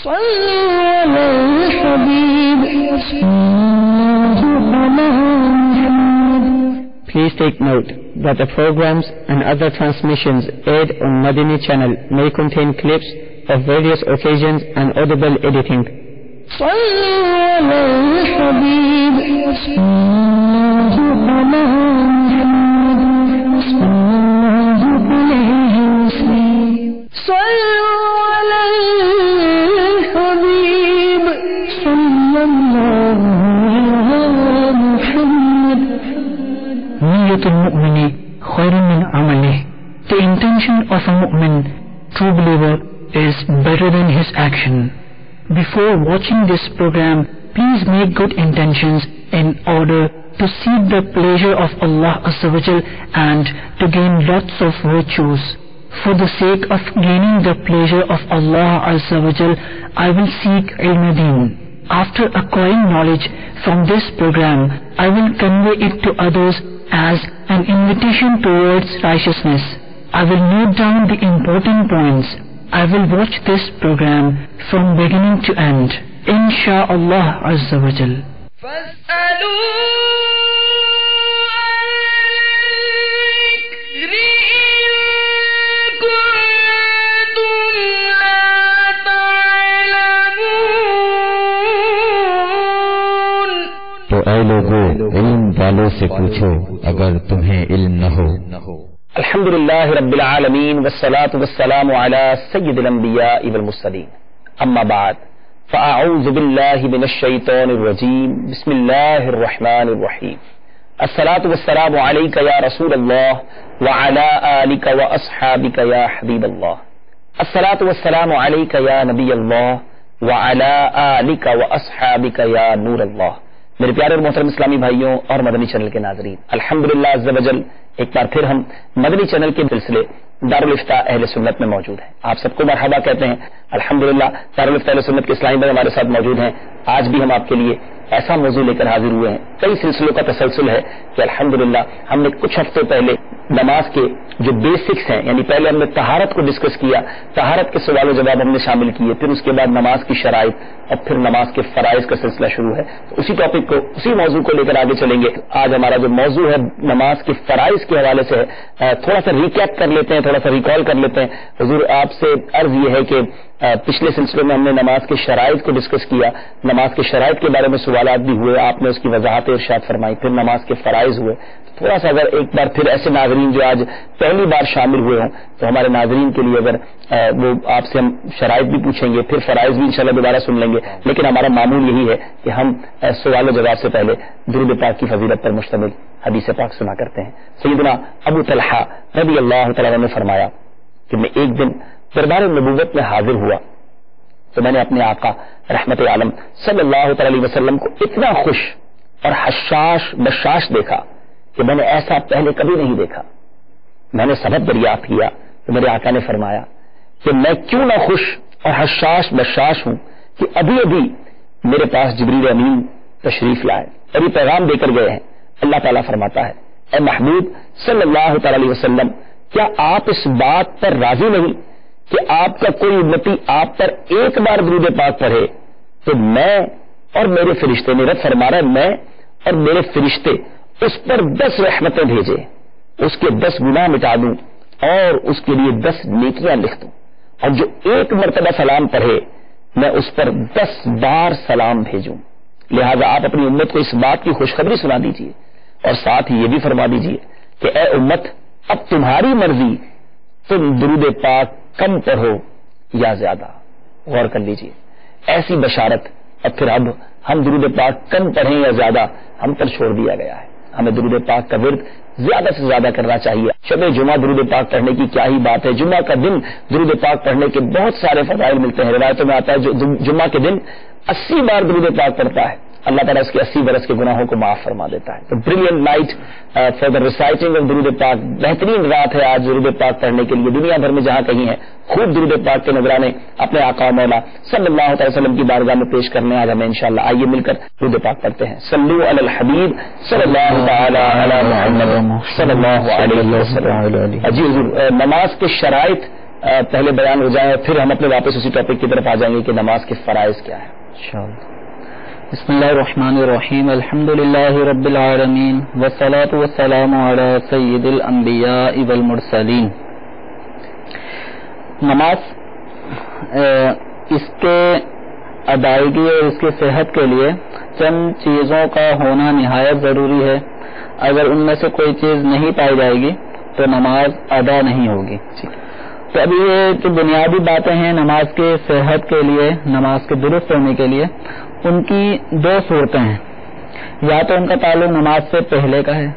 Please take note that the programs and other transmissions aired on Madani channel may contain clips of various occasions and audible editing. The intention of a mu'min, true believer, is better than his action. Before watching this program, please make good intentions in order to seek the pleasure of Allah Azza wa Jal and to gain lots of virtues. For the sake of gaining the pleasure of Allah Azza wa Jal, I will seek ilm deen. After acquiring knowledge from this program, I will convey it to others as an invitation towards righteousness. I will note down the important points. I will watch this program from beginning to end. Insha'Allah Azza wa Jal. تو اے لوگو علم والوں سے پوچھو اگر تمہیں علم نہ ہو. الحمدللہ رب العالمین والصلاة والسلام علی سید الانبیاء والمرسلین. اما بعد فاعوذ باللہ من الشیطان الرجیم. بسم اللہ الرحمن الرحیم. الصلاة والسلام علیک یا رسول اللہ وعلی آلک واصحابک یا حبیب اللہ. الصلاة والسلام علیک یا نبی اللہ وعلی آلک واصحابک یا نور اللہ. میرے پیارے اور محترم اسلامی بھائیوں اور مدنی چینل کے ناظرین، الحمدللہ عز و جل ایک بار پھر ہم مدنی چینل کے سلسلے دارالفتہ اہل سنت میں موجود ہیں. آپ سب کو مرحبا کہتے ہیں. الحمدللہ دارالفتہ اہل سنت کے اسلامی بھائی ہمارے ساتھ موجود ہیں. آج بھی ہم آپ کے لیے ایسا موضوع لے کر حاضر ہوئے ہیں. کئی سلسلوں کا تسلسل ہے کہ الحمدللہ ہم نے کچھ ہفتوں پہلے نماز کے جو بیسکس ہیں، یعنی پہلے ہم نے طہارت کو ڈسکس کیا، طہارت کے سوال و جواب ہم نے شامل کیے، پھر اس کے بعد نماز کی شرائط اور پھر نماز کے فرائض کا سلسلہ شروع ہے. اسی ٹاپک کو، اسی موضوع کو لے کر آگے چلیں گے. آج ہمارا جو موضوع ہے نماز کے فرائض کے حوالے سے ہے. تھوڑا سا ریکیپ کر لیتے ہیں، تھوڑا سا ریکال کر لیتے ہیں. حضور آپ سے عرض یہ ہے کہ پچھلے سلسلے میں ہم نے نماز کے شرائط کو ڈسکس کیا، نماز کے شرائط کے بارے میں سوالات بھی ہوئے، آپ نے اس کی وضاحت ارشاد فرمائی، پھر نماز کے فرائض ہوئے. تھوڑا سا اگر ایک بار پھر ایسے ناظرین جو آج پہلی بار شامل ہوئے ہوں تو ہمارے ناظرین کے لیے اگر وہ آپ سے ہم شرائط بھی پوچھیں گے، پھر فرائض بھی انشاءاللہ دوبارہ سن لیں گے. لیکن ہمارا معمول یہی ہے کہ ہم سوال و جواب سے پہلے درود پاک کی فضیلت پر مشتمل حدیث پاک سنا کرتے ہیں. سیدنا ابو طلحہ رضی اللہ تعالیٰ نے فرمایا کہ میں ایک دن دربار نبوت میں حاضر ہوا تو میں نے اپنے آقا رحمت عالم صلی اللہ تعالی علیہ وسلم کو اتنا خوش اور حشاش بشاش دیکھا کہ میں نے ایسا پہلے کبھی نہیں دیکھا. میں نے سبب دریافت کیا تو میرے آقا نے فرمایا کہ میں کیوں نہ خوش اور حشاش بشاش ہوں کہ ابھی ابھی میرے پاس جبریل امین تشریف لائے اور یہ پیغام دے کر گئے ہیں. اللہ تعالیٰ فرماتا ہے اے محبوب صلی اللہ تعالی علیہ وسلم، کیا آپ اس بات پر راضی نہیں کہ آپ کا کوئی امتی آپ پر ایک بار درود پاک پڑھے تو میں اور میرے فرشتے، میرا فرما رہا ہے میں اور میرے فرشتے اس پر 10 رحمتیں بھیجے، اس کے 10 گناہ مٹا دوں اور اس کے لیے 10 نیکیاں لکھ دوں، اور جو ایک مرتبہ سلام پڑھے میں اس پر 10 بار سلام بھیجوں. لہذا آپ اپنی امت کو اس بات کی خوشخبری سنا دیجیے اور ساتھ ہی یہ بھی فرما دیجیے کہ اے امت، اب تمہاری مرضی، تم درود پاک کم پڑھو یا زیادہ. غور کر لیجیے ایسی بشارت. اب پھر اب ہم درود پاک کم پڑھیں یا زیادہ ہم پر چھوڑ دیا گیا ہے. ہمیں درود پاک کا ورد زیادہ سے زیادہ کرنا چاہیے. شب جمعہ درود پاک پڑھنے کی کیا ہی بات ہے. جمعہ کا دن درود پاک پڑھنے کے بہت سارے فضائل ملتے ہیں. روایتوں میں آتا ہے جو جمعہ کے دن 80 بار درود پاک پڑھتا ہے اللہ تعالیٰ اس کے 80 برس کے گناہوں کو معاف فرما دیتا ہے. تو brilliant night for the reciting of درود پاک. بہترین رات ہے آج درود پاک پڑھنے کے لیے. دنیا بھر میں جہاں کہیں ہے خوب درود پاک کے نذرانے اپنے آقا و مولا صلی اللہ علیہ وسلم کی بارگاہ میں پیش کرنے آج ہمیں انشاءاللہ. آئیے مل کر درود پاک پڑھتے ہیں. صلو علی الحبیب صلی اللہ تعالی علی محمد صلی اللہ علیہ وسلم. جی حضور، نماز کے شرائط پہلے بیان ہو جائیں، پھر ہم اپنے واپس اسی ٹاپک کی طرف آ جائیں گے کہ نماز کے فرائض کیا ہے انشاءاللہ۔ بسم اللہ الرحمن الرحیم، الحمد للہ رب العالمین والصلاة والسلام علی سید الانبیاء والمرسلین۔ نماز اس کے ادائیگی اور اس کی صحت کے لیے چند چیزوں کا ہونا نہایت ضروری ہے۔ اگر ان میں سے کوئی چیز نہیں پائی جائے گی تو نماز ادا نہیں ہوگی۔ تو اب یہ جو بنیادی باتیں ہیں نماز کے صحت کے لیے، نماز کے درست ہونے کے لیے، ان کی دو صورتیں ہیں، یا تو ان کا تعلق نماز سے پہلے کا ہے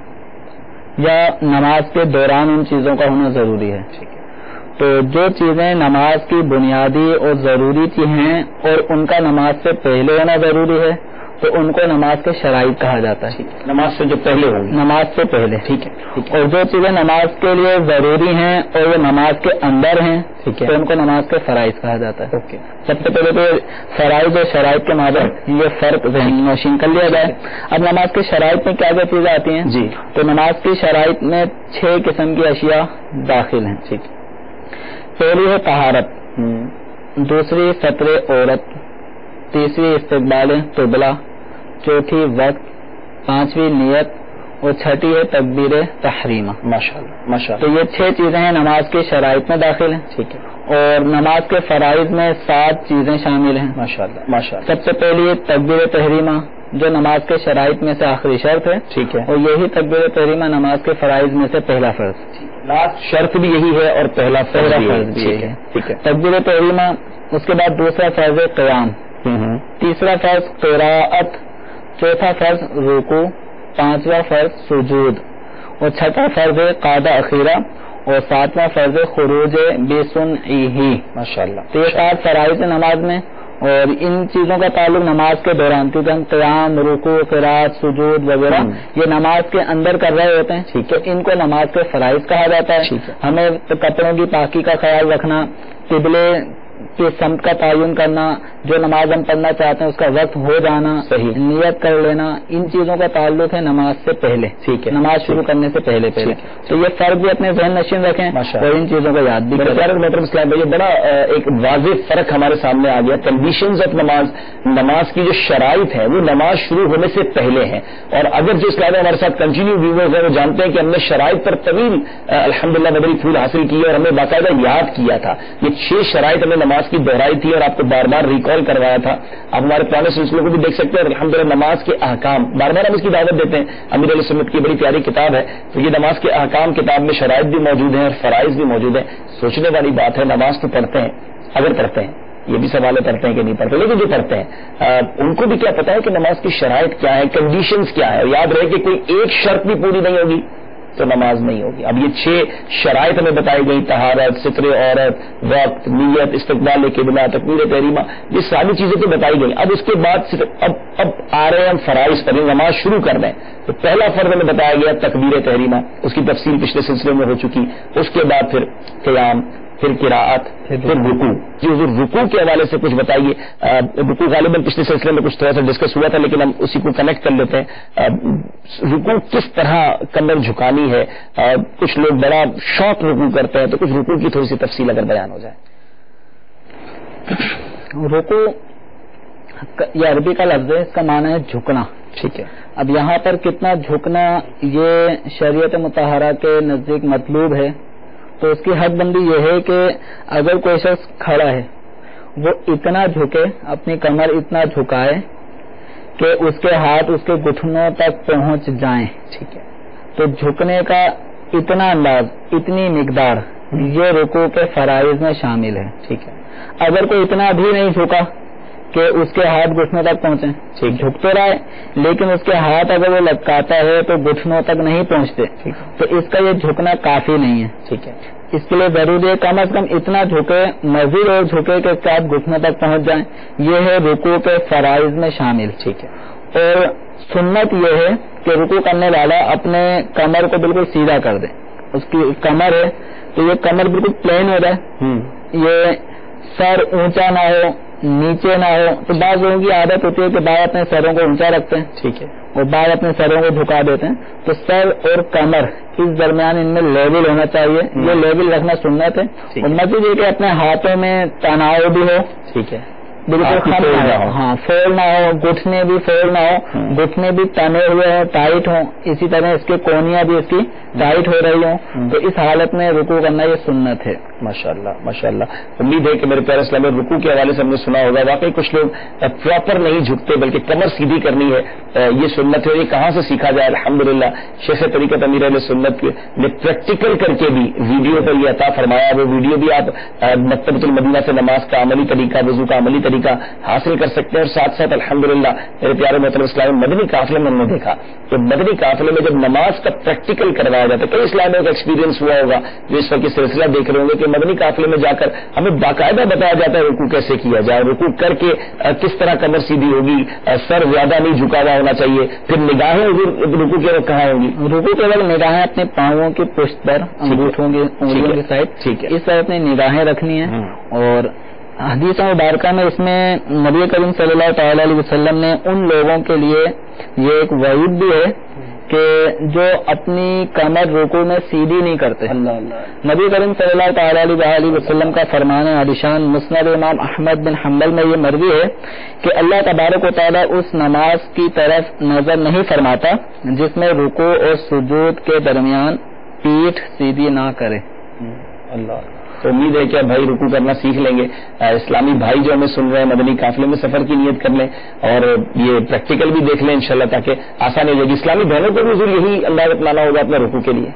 یا نماز کے دوران ان چیزوں کا ہونا ضروری ہے۔ تو جو چیزیں نماز کی بنیادی اور ضروری چیزیں ہیں اور ان کا نماز سے پہلے ہونا ضروری ہے تو ان کو نماز کے شرائط کہا جاتا ہے، نماز سے جو پہلے ہوگی، نماز سے پہلے، ٹھیک ہے۔ اور جو چیزیں نماز کے لیے ضروری ہیں اور وہ نماز کے اندر ہیں تو ان کو نماز کے فرائض کہا جاتا ہے۔ سب سے پہلے تو فرائض اور شرائط کے مابین یہ فرق ذہن نشین کر لیا جائے۔ اب نماز کے شرائط میں کیا کیا چیزیں آتی ہیں؟ جی، تو نماز کی شرائط میں 6 قسم کی اشیاء داخل ہیں، ٹھیک۔ پہلی ہے طہارت، دوسری سطر عورت، تیسری استقبال قبلہ، چوتھی وقت، پانچویں نیت اور چھٹی ہے تکبیر تحریمہ۔ ماشاءاللہ ماشاءاللہ۔ تو یہ 6 چیزیں ہیں نماز کی شرائط میں داخل ہیں، ٹھیک ہے۔ اور نماز کے فرائض میں 7 چیزیں شامل ہیں، ماشاءاللہ ماشاءاللہ۔ سب سے پہلی ہے تکبیر تحریمہ، جو نماز کے شرائط میں سے آخری شرط ہے، ٹھیک ہے۔ اور یہی تکبیر تحریمہ نماز کے فرائض میں سے پہلا فرض، شرط بھی یہی ہے اور پہلا فرض بھی یہی ہے، ٹھیک ہے۔ تکبیر تحریمہ، اس کے بعد دوسرا فرض ہے قیام، تیسرا فرض قراءت، چوتھا فرض رکوع، پانچواں فرض سجود، اور چھٹا فرض ہے قعدہ اخیرہ، اور ساتواں فرض ہے خروج بسنعہ۔ ماشاءاللہ۔ تو یہ 7 فرائض ہیں نماز میں، اور ان چیزوں کا تعلق نماز کے دوران، کیونکہ ہم قیام، رکوع، قراءت، سجود وغیرہ یہ نماز کے اندر کر رہے ہوتے ہیں، ٹھیک ہے، ان کو نماز کے فرائض کہا جاتا ہے۔ ہمیں کپڑوں کی پاکی کا خیال رکھنا، قبلے کی سمت کا تعین کرنا، جو نماز ہم پڑھنا چاہتے ہیں اس کا وقت ہو جانا، صحیح، نیت کر لینا، ان چیزوں کا تعلق ہے نماز سے پہلے، ٹھیک ہے، نماز شروع کرنے سے پہلے۔ تو یہ فرق بھی اپنے ذہن نشین رکھیں اور ان چیزوں کو یاد بھی کریں۔ یہ بڑا ایک واضح فرق ہمارے سامنے آ گیا۔ کنڈیشنز آف نماز، نماز کی جو شرائط ہے وہ نماز شروع ہونے سے پہلے ہیں، اور اگر جو اسلام ہمارے ساتھ کنٹینیو ویورز ہیں وہ جانتے ہیں کہ ہم نے شرائط پر طویل الحمدللہ بدری پھول حاصل کی اور ہمیں باقاعدہ یاد کیا تھا۔ یہ 6 شرائط ہمیں نماز کی دہرائی تھی اور آپ کو بار بار ریکال کروایا تھا۔ آپ ہمارے پرانے سلسلوں کو بھی دیکھ سکتے ہیں، اور الحمدللہ نماز کے احکام بار بار ہم اس کی دعوت دیتے ہیں۔ امیر علیہ سنت کی بڑی پیاری کتاب ہے، تو یہ نماز کے احکام کتاب میں شرائط بھی موجود ہیں اور فرائض بھی موجود ہیں۔ سوچنے والی بات ہے، نماز تو پڑھتے ہیں، اگر پڑھتے ہیں، یہ بھی سوال ہے پڑھتے ہیں کہ نہیں پڑھتے، لیکن جو پڑھتے ہیں ان کو بھی کیا پتا ہے کہ نماز کی شرائط کیا ہے، کنڈیشنز کیا ہے، اور یاد رہے کہ کوئی ایک شرط بھی پوری نہیں ہوگی تو نماز نہیں ہوگی۔ اب یہ 6 شرائط ہمیں بتائی گئی، طہارت، ستر عورت، وقت، نیت، استقبال قبلہ، تکبیر تحریمہ، یہ ساری چیزیں تو بتائی گئی۔ اب اس کے بعد اب آ رہے ہیں ہم فرائض پر، نماز شروع کر رہے ہیں۔ تو پہلا فرض ہمیں بتایا گیا تکبیر تحریمہ، اس کی تفصیل پچھلے سلسلے میں ہو چکی۔ اس کے بعد پھر قیام، پھر قراءت، پھر رکوع۔ جی حضور رکوع کے حوالے سے کچھ بتائیے۔ رکوع غالباً پچھلے سلسلے میں کچھ تھوڑا سا ڈسکس ہوا تھا، لیکن ہم اسی کو کنیکٹ کر لیتے ہیں۔ رکوع کس طرح کمر جھکانی ہے؟ کچھ لوگ بڑا شارٹ رکوع کرتے ہیں، تو کچھ رکوع کی تھوڑی سی تفصیل اگر بیان ہو جائے۔ رکوع یہ عربی کا لفظ ہے، اس کا معنی ہے جھکنا، ٹھیک ہے۔ اب یہاں پر کتنا جھکنا یہ شریعت مطہرہ کے نزدیک مطلوب ہے، تو اس کی حد بندی یہ ہے کہ اگر کوئی شخص کھڑا ہے وہ اتنا جھکے، اپنی کمر اتنا جھکائے کہ اس کے ہاتھ اس کے گھٹنوں تک پہنچ جائیں، ٹھیک ہے۔ تو جھکنے کا اتنا انداز، اتنی مقدار یہ رکوع کے فرائض میں شامل ہے، ٹھیک ہے۔ اگر کوئی اتنا بھی نہیں جھکا کہ اس کے ہاتھ گھٹنوں تک پہنچے، ٹھیک، جھکتے رہے لیکن اس کے ہاتھ اگر وہ لٹکاتا ہے تو گھٹنوں تک نہیں پہنچتے، تو اس کا یہ جھکنا کافی نہیں ہے، ٹھیک ہے۔ اس کے لیے ضروری ہے کم از کم اتنا جھکے، مزید اور جھکے کہ اس کے ہاتھ گھٹنوں تک پہنچ جائیں۔ یہ ہے رکوع کے فرائض میں شامل، ٹھیک ہے۔ اور سنت یہ ہے کہ رکوع کرنے والا اپنے کمر کو بالکل سیدھا کر دے، اس کی کمر ہے تو یہ کمر بالکل پلین ہو جائے، یہ سر اونچا نہ ہو، نیچے نہ ہو. تو بعض لوگوں کی عادت ہوتی ہے کہ بعض اپنے سروں کو اونچا رکھتے ہیں, ٹھیک ہے, اور بعض اپنے سروں کو جھکا دیتے ہیں. تو سر اور کمر اس درمیان ان میں لیول ہونا چاہیے. یہ لیول رکھنا سنت ہے. اور مزید یہ کہ اپنے ہاتھوں میں تناؤ بھی ہو, ٹھیک ہے, بالکل خم نہ ہو, ہاں فول نہ ہو, گھٹنے بھی فول نہ ہو, گھٹنے بھی تنے ہوئے ہوں, ٹائٹ ہوں, اسی طرح اس کی کونیاں بھی اس کی ٹائٹ ہو رہی ہوں. تو اس حالت میں رکوع کرنا یہ سنت ہے. ماشاء اللہ ماشاء اللہ. امید ہے کہ میرے پیارے اسلام میں رکوع کے حوالے سے ہم نے سنا ہوگا. واقعی کچھ لوگ پراپر نہیں جھکتے بلکہ کمر سیدھی کرنی ہے, یہ سنت ہے. یہ کہاں سے سیکھا جائے؟ الحمدللہ شیخ طریقت امیر اہل سنت نے پریکٹیکل کر کے بھی ویڈیو پر یہ عطا فرمایا. وہ ویڈیو بھی آپ مکتبۃ المدینہ سے نماز کا عملی طریقہ, وضو کا عملی طریقہ حاصل کر سکتے ہیں. اور ساتھ ساتھ الحمدللہ میرے پیارے محترم اسلام مدنی قافلے میں ہم نے دیکھا کہ مدنی قافلے میں جب نماز کا پریکٹیکل کروایا جاتا ہے, کئی اسلامیوں کا ایکسپیرینس ہوا ہوگا جو اس وقت سلسلہ دیکھ رہے ہوں گے کہ مدنی قافلے میں جا کر ہمیں باقاعدہ بتایا جاتا ہے رکوع کیسے کیا جائے, رکوع کر کے کس طرح کمر سیدھی ہوگی, سر زیادہ نہیں جھکا ہوا ہونا چاہیے, پھر نگاہیں رکوع کے وقت کہاں ہوں گی؟ رکوع کے وقت نگاہیں اپنے پاؤں کی پشت پر, انگوٹھوں کی انگلیوں کی سائڈ, ٹھیک ہے, اس طرح اپنی نگاہیں رکھنی ہیں. اور حدیث مبارکہ میں اس میں نبی کریم صلی اللہ تعالی علیہ وسلم نے ان لوگوں کے لیے یہ ایک وعید بھی ہے کہ جو اپنی کمر رکوع میں سیدھی نہیں کرتے. نبی کریم صلی اللہ تعالی علیہ وسلم کا فرمان عالیشان مسند امام احمد بن حنبل میں یہ مروی ہے کہ اللہ تبارک و تعالی اس نماز کی طرف نظر نہیں فرماتا جس میں رکوع اور سجود کے درمیان پیٹھ سیدھی نہ کرے. اللہ. تو امید ہے کہ بھائی رکوع کرنا سیکھ لیں گے. اسلامی بھائی جو ہمیں سن رہے ہیں مدنی قافلے میں سفر کی نیت کر لیں اور یہ پریکٹیکل بھی دیکھ لیں انشاءاللہ تاکہ آسانی ہو جائے گی. اسلامی بہنوں کو بھی حضور یہی انداز اپنانا ہوگا اپنے رکوع کے لیے.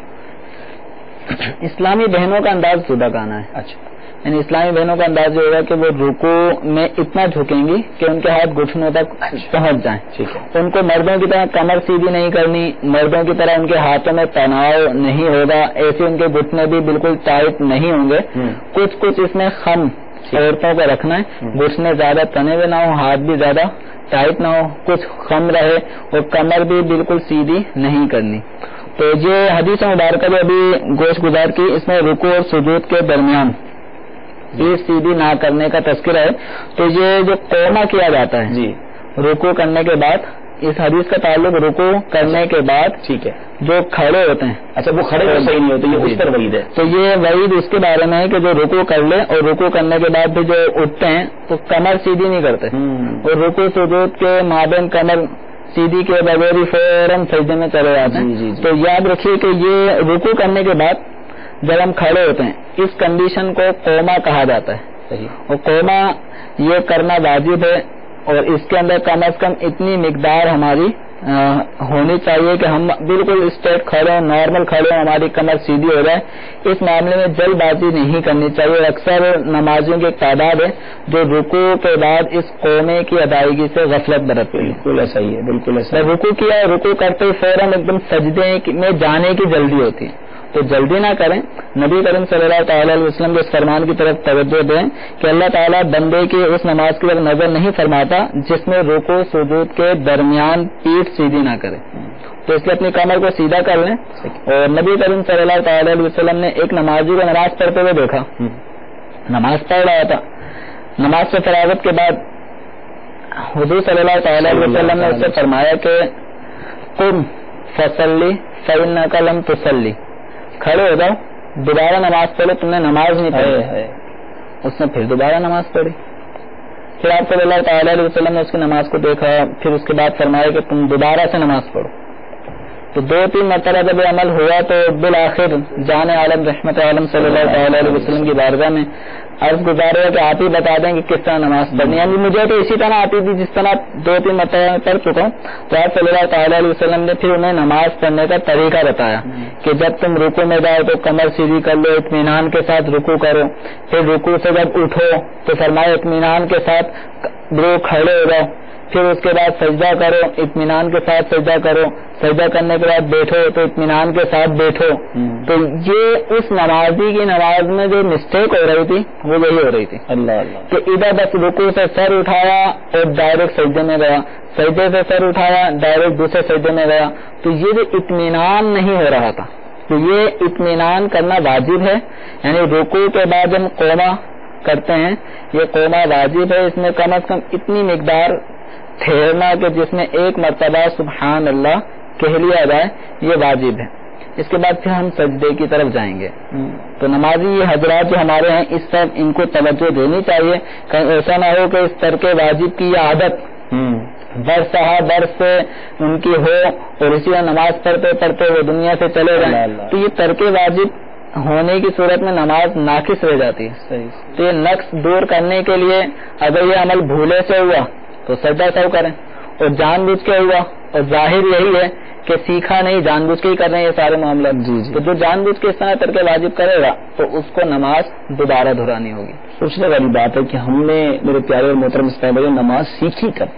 اسلامی بہنوں کا انداز جدا کہنا ہے. اچھا, یعنی اسلامی بہنوں کا انداز یہ ہوگا کہ وہ رکوع میں اتنا جھکیں گی کہ ان کے ہاتھ گھٹنوں تک پہنچ جائیں. ٹھیک ہے. ان کو مردوں کی طرح کمر سیدھی نہیں کرنی, مردوں کی طرح ان کے ہاتھوں میں تناؤ نہیں ہوگا, ایسے ان کے گھٹنے بھی بالکل ٹائٹ نہیں ہوں گے. کچھ اس میں خم عورتوں کو رکھنا ہے, گھٹنے زیادہ تنے ہوئے نہ ہو, ہاتھ بھی زیادہ ٹائٹ نہ ہو, کچھ خم رہے, اور کمر بھی بالکل سیدھی نہیں کرنی. تو یہ حدیث مبارکہ جو ابھی گوش گزار کی اس میں رکوع اور سجود کے درمیان پیٹھ سیدھی نہ کرنے کا تذکرہ ہے. تو یہ جو قوما کیا جاتا ہے جی رکوع کرنے کے بعد, اس حدیث کا تعلق رکوع کرنے کے بعد, ٹھیک ہے, جو کھڑے ہوتے ہیں. اچھا, وہ کھڑے صحیح نہیں ہوتے, یہ اس پر وعید ہے. تو یہ وعید اس کے بارے میں ہے کہ جو رکوع کر لے اور رکوع کرنے کے بعد بھی جو اٹھتے ہیں تو کمر سیدھی نہیں کرتے, اور رکوع سجود کے مابین کمر سیدھی کے بغیر ہی فوراً سجدے میں چلے جاتے ہیں. تو یاد رکھیے کہ یہ رکوع کرنے کے بعد جب ہم کھڑے ہوتے ہیں اس کنڈیشن کو قوما کہا جاتا ہے. اور قوما یہ کرنا واجب ہے, اور اس کے اندر کم از کم اتنی مقدار ہماری ہونی چاہیے کہ ہم بالکل اسٹریٹ کھڑے ہوں, نارمل کھڑے ہوں, ہماری کمر سیدھی ہو جائے. اس معاملے میں جلد بازی نہیں کرنی چاہیے. اکثر نمازیوں کی ایک تعداد ہے جو رکوع کے بعد اس قومے کی ادائیگی سے غفلت برتتی ہے. بالکل ایسا ہی ہے, بالکل ایسا. رکوع کیا, رکوع کرتے ہی فوراً ایک دم سجدے میں جانے کی جلدی ہوتی ہے, تو جلدی نہ کریں. نبی کریم صلی اللہ تعالی علیہ وسلم کے اس فرمان کی طرف توجہ دیں کہ اللہ تعالیٰ بندے کی اس نماز کی طرف نظر نہیں فرماتا جس میں رکوع سجود کے درمیان پیٹھ سیدھی نہ کرے. تو اس لیے اپنی کمر کو سیدھا کر لیں. اور نبی کریم صلی اللہ تعالی علیہ وسلم نے ایک نمازی کو نماز پڑھتے ہوئے دیکھا, نماز پڑھ رہا تھا. نماز سے فراغت کے بعد حضور صلی اللہ تعالی علیہ وسلم نے اس سے فرمایا کہ قم فصلی فإنک لم تصلی, کھڑے ہو جاؤ, دوبارہ نماز پڑھو, تم نے نماز نہیں پڑھی. اس نے پھر دوبارہ نماز پڑھی. پھر آپ صلی اللہ تعالی علیہ وسلم نے اس کی نماز کو دیکھا, پھر اس کے بعد فرمایا کہ تم دوبارہ سے نماز پڑھو. تو 2-3 مرتبہ جب عمل ہوا تو بالآخر جان عالم رحمت عالم صلی اللہ تعالی علیہ وسلم کی بارگاہ میں عرض گزار ہے کہ آپ ہی بتا دیں کہ کس طرح نماز پڑھنی. یعنی مجھے تو اسی طرح آتی تھی جس طرح 2-3 مرتبہ میں پڑھ چکا ہوں. تو آپ صلی اللہ تعالی علیہ وسلم نے پھر انہیں نماز پڑھنے کا طریقہ بتایا کہ جب تم رکوع میں جاؤ تو کمر سیدھی کر لو, اطمینان کے ساتھ رکوع کرو. پھر رکوع سے جب اٹھو تو فرمایا اطمینان کے ساتھ کھڑے ہو جاؤ. پھر اس کے بعد سجدہ کرو, اطمینان کے ساتھ سجدہ کرو. سجدہ کرنے کے بعد بیٹھو تو اطمینان کے ساتھ بیٹھو. تو یہ اس نمازی کی نماز میں جو مسٹیک ہو رہی تھی وہ یہی ہو رہی تھی کہ ادھر بس رکوع سے سر اٹھایا اور ڈائریکٹ سجدے میں گیا, سجدے سے سر اٹھایا ڈائریکٹ دوسرے سجدے میں گیا. تو یہ جو اطمینان نہیں ہو رہا تھا, تو یہ اطمینان کرنا واجب ہے. یعنی رکوع کے بعد ہم قوما کرتے ہیں یہ قوما واجب ہے، اس میں کم از کم اتنی مقدار ٹھہرنا کہ جس میں ایک مرتبہ سبحان اللہ کہہ لیا جائے یہ واجب ہے. اس کے بعد پھر ہم سجدے کی طرف جائیں گے. تو نمازی یہ حضرات جو ہمارے ہیں اس طرف ان کو توجہ دینی چاہیے، کہیں ایسا نہ ہو کہ اس ترک واجب کی یہ عادت برس سے ان کی ہو اور اسی طرح نماز پڑھتے پڑھتے وہ دنیا سے چلے جائیں. تو یہ ترک واجب ہونے کی صورت میں نماز ناقص رہ جاتی ہے. تو یہ نقص دور کرنے کے لیے اگر یہ عمل بھولے سے ہوا تو سجدہ سہو کریں، اور جان بوجھ کے ہوا اور ظاہر یہی ہے کہ سیکھا نہیں جان بوجھ کے ہی کر رہے ہیں یہ سارے معاملات. تو جو جان بوجھ کے اس طرح ترک واجب کرے گا تو اس کو نماز دوبارہ دہرانی ہوگی. سوچنے والی بات ہے کہ ہم نے میرے پیارے اور محترم اسلام بھائی نماز سیکھی کر،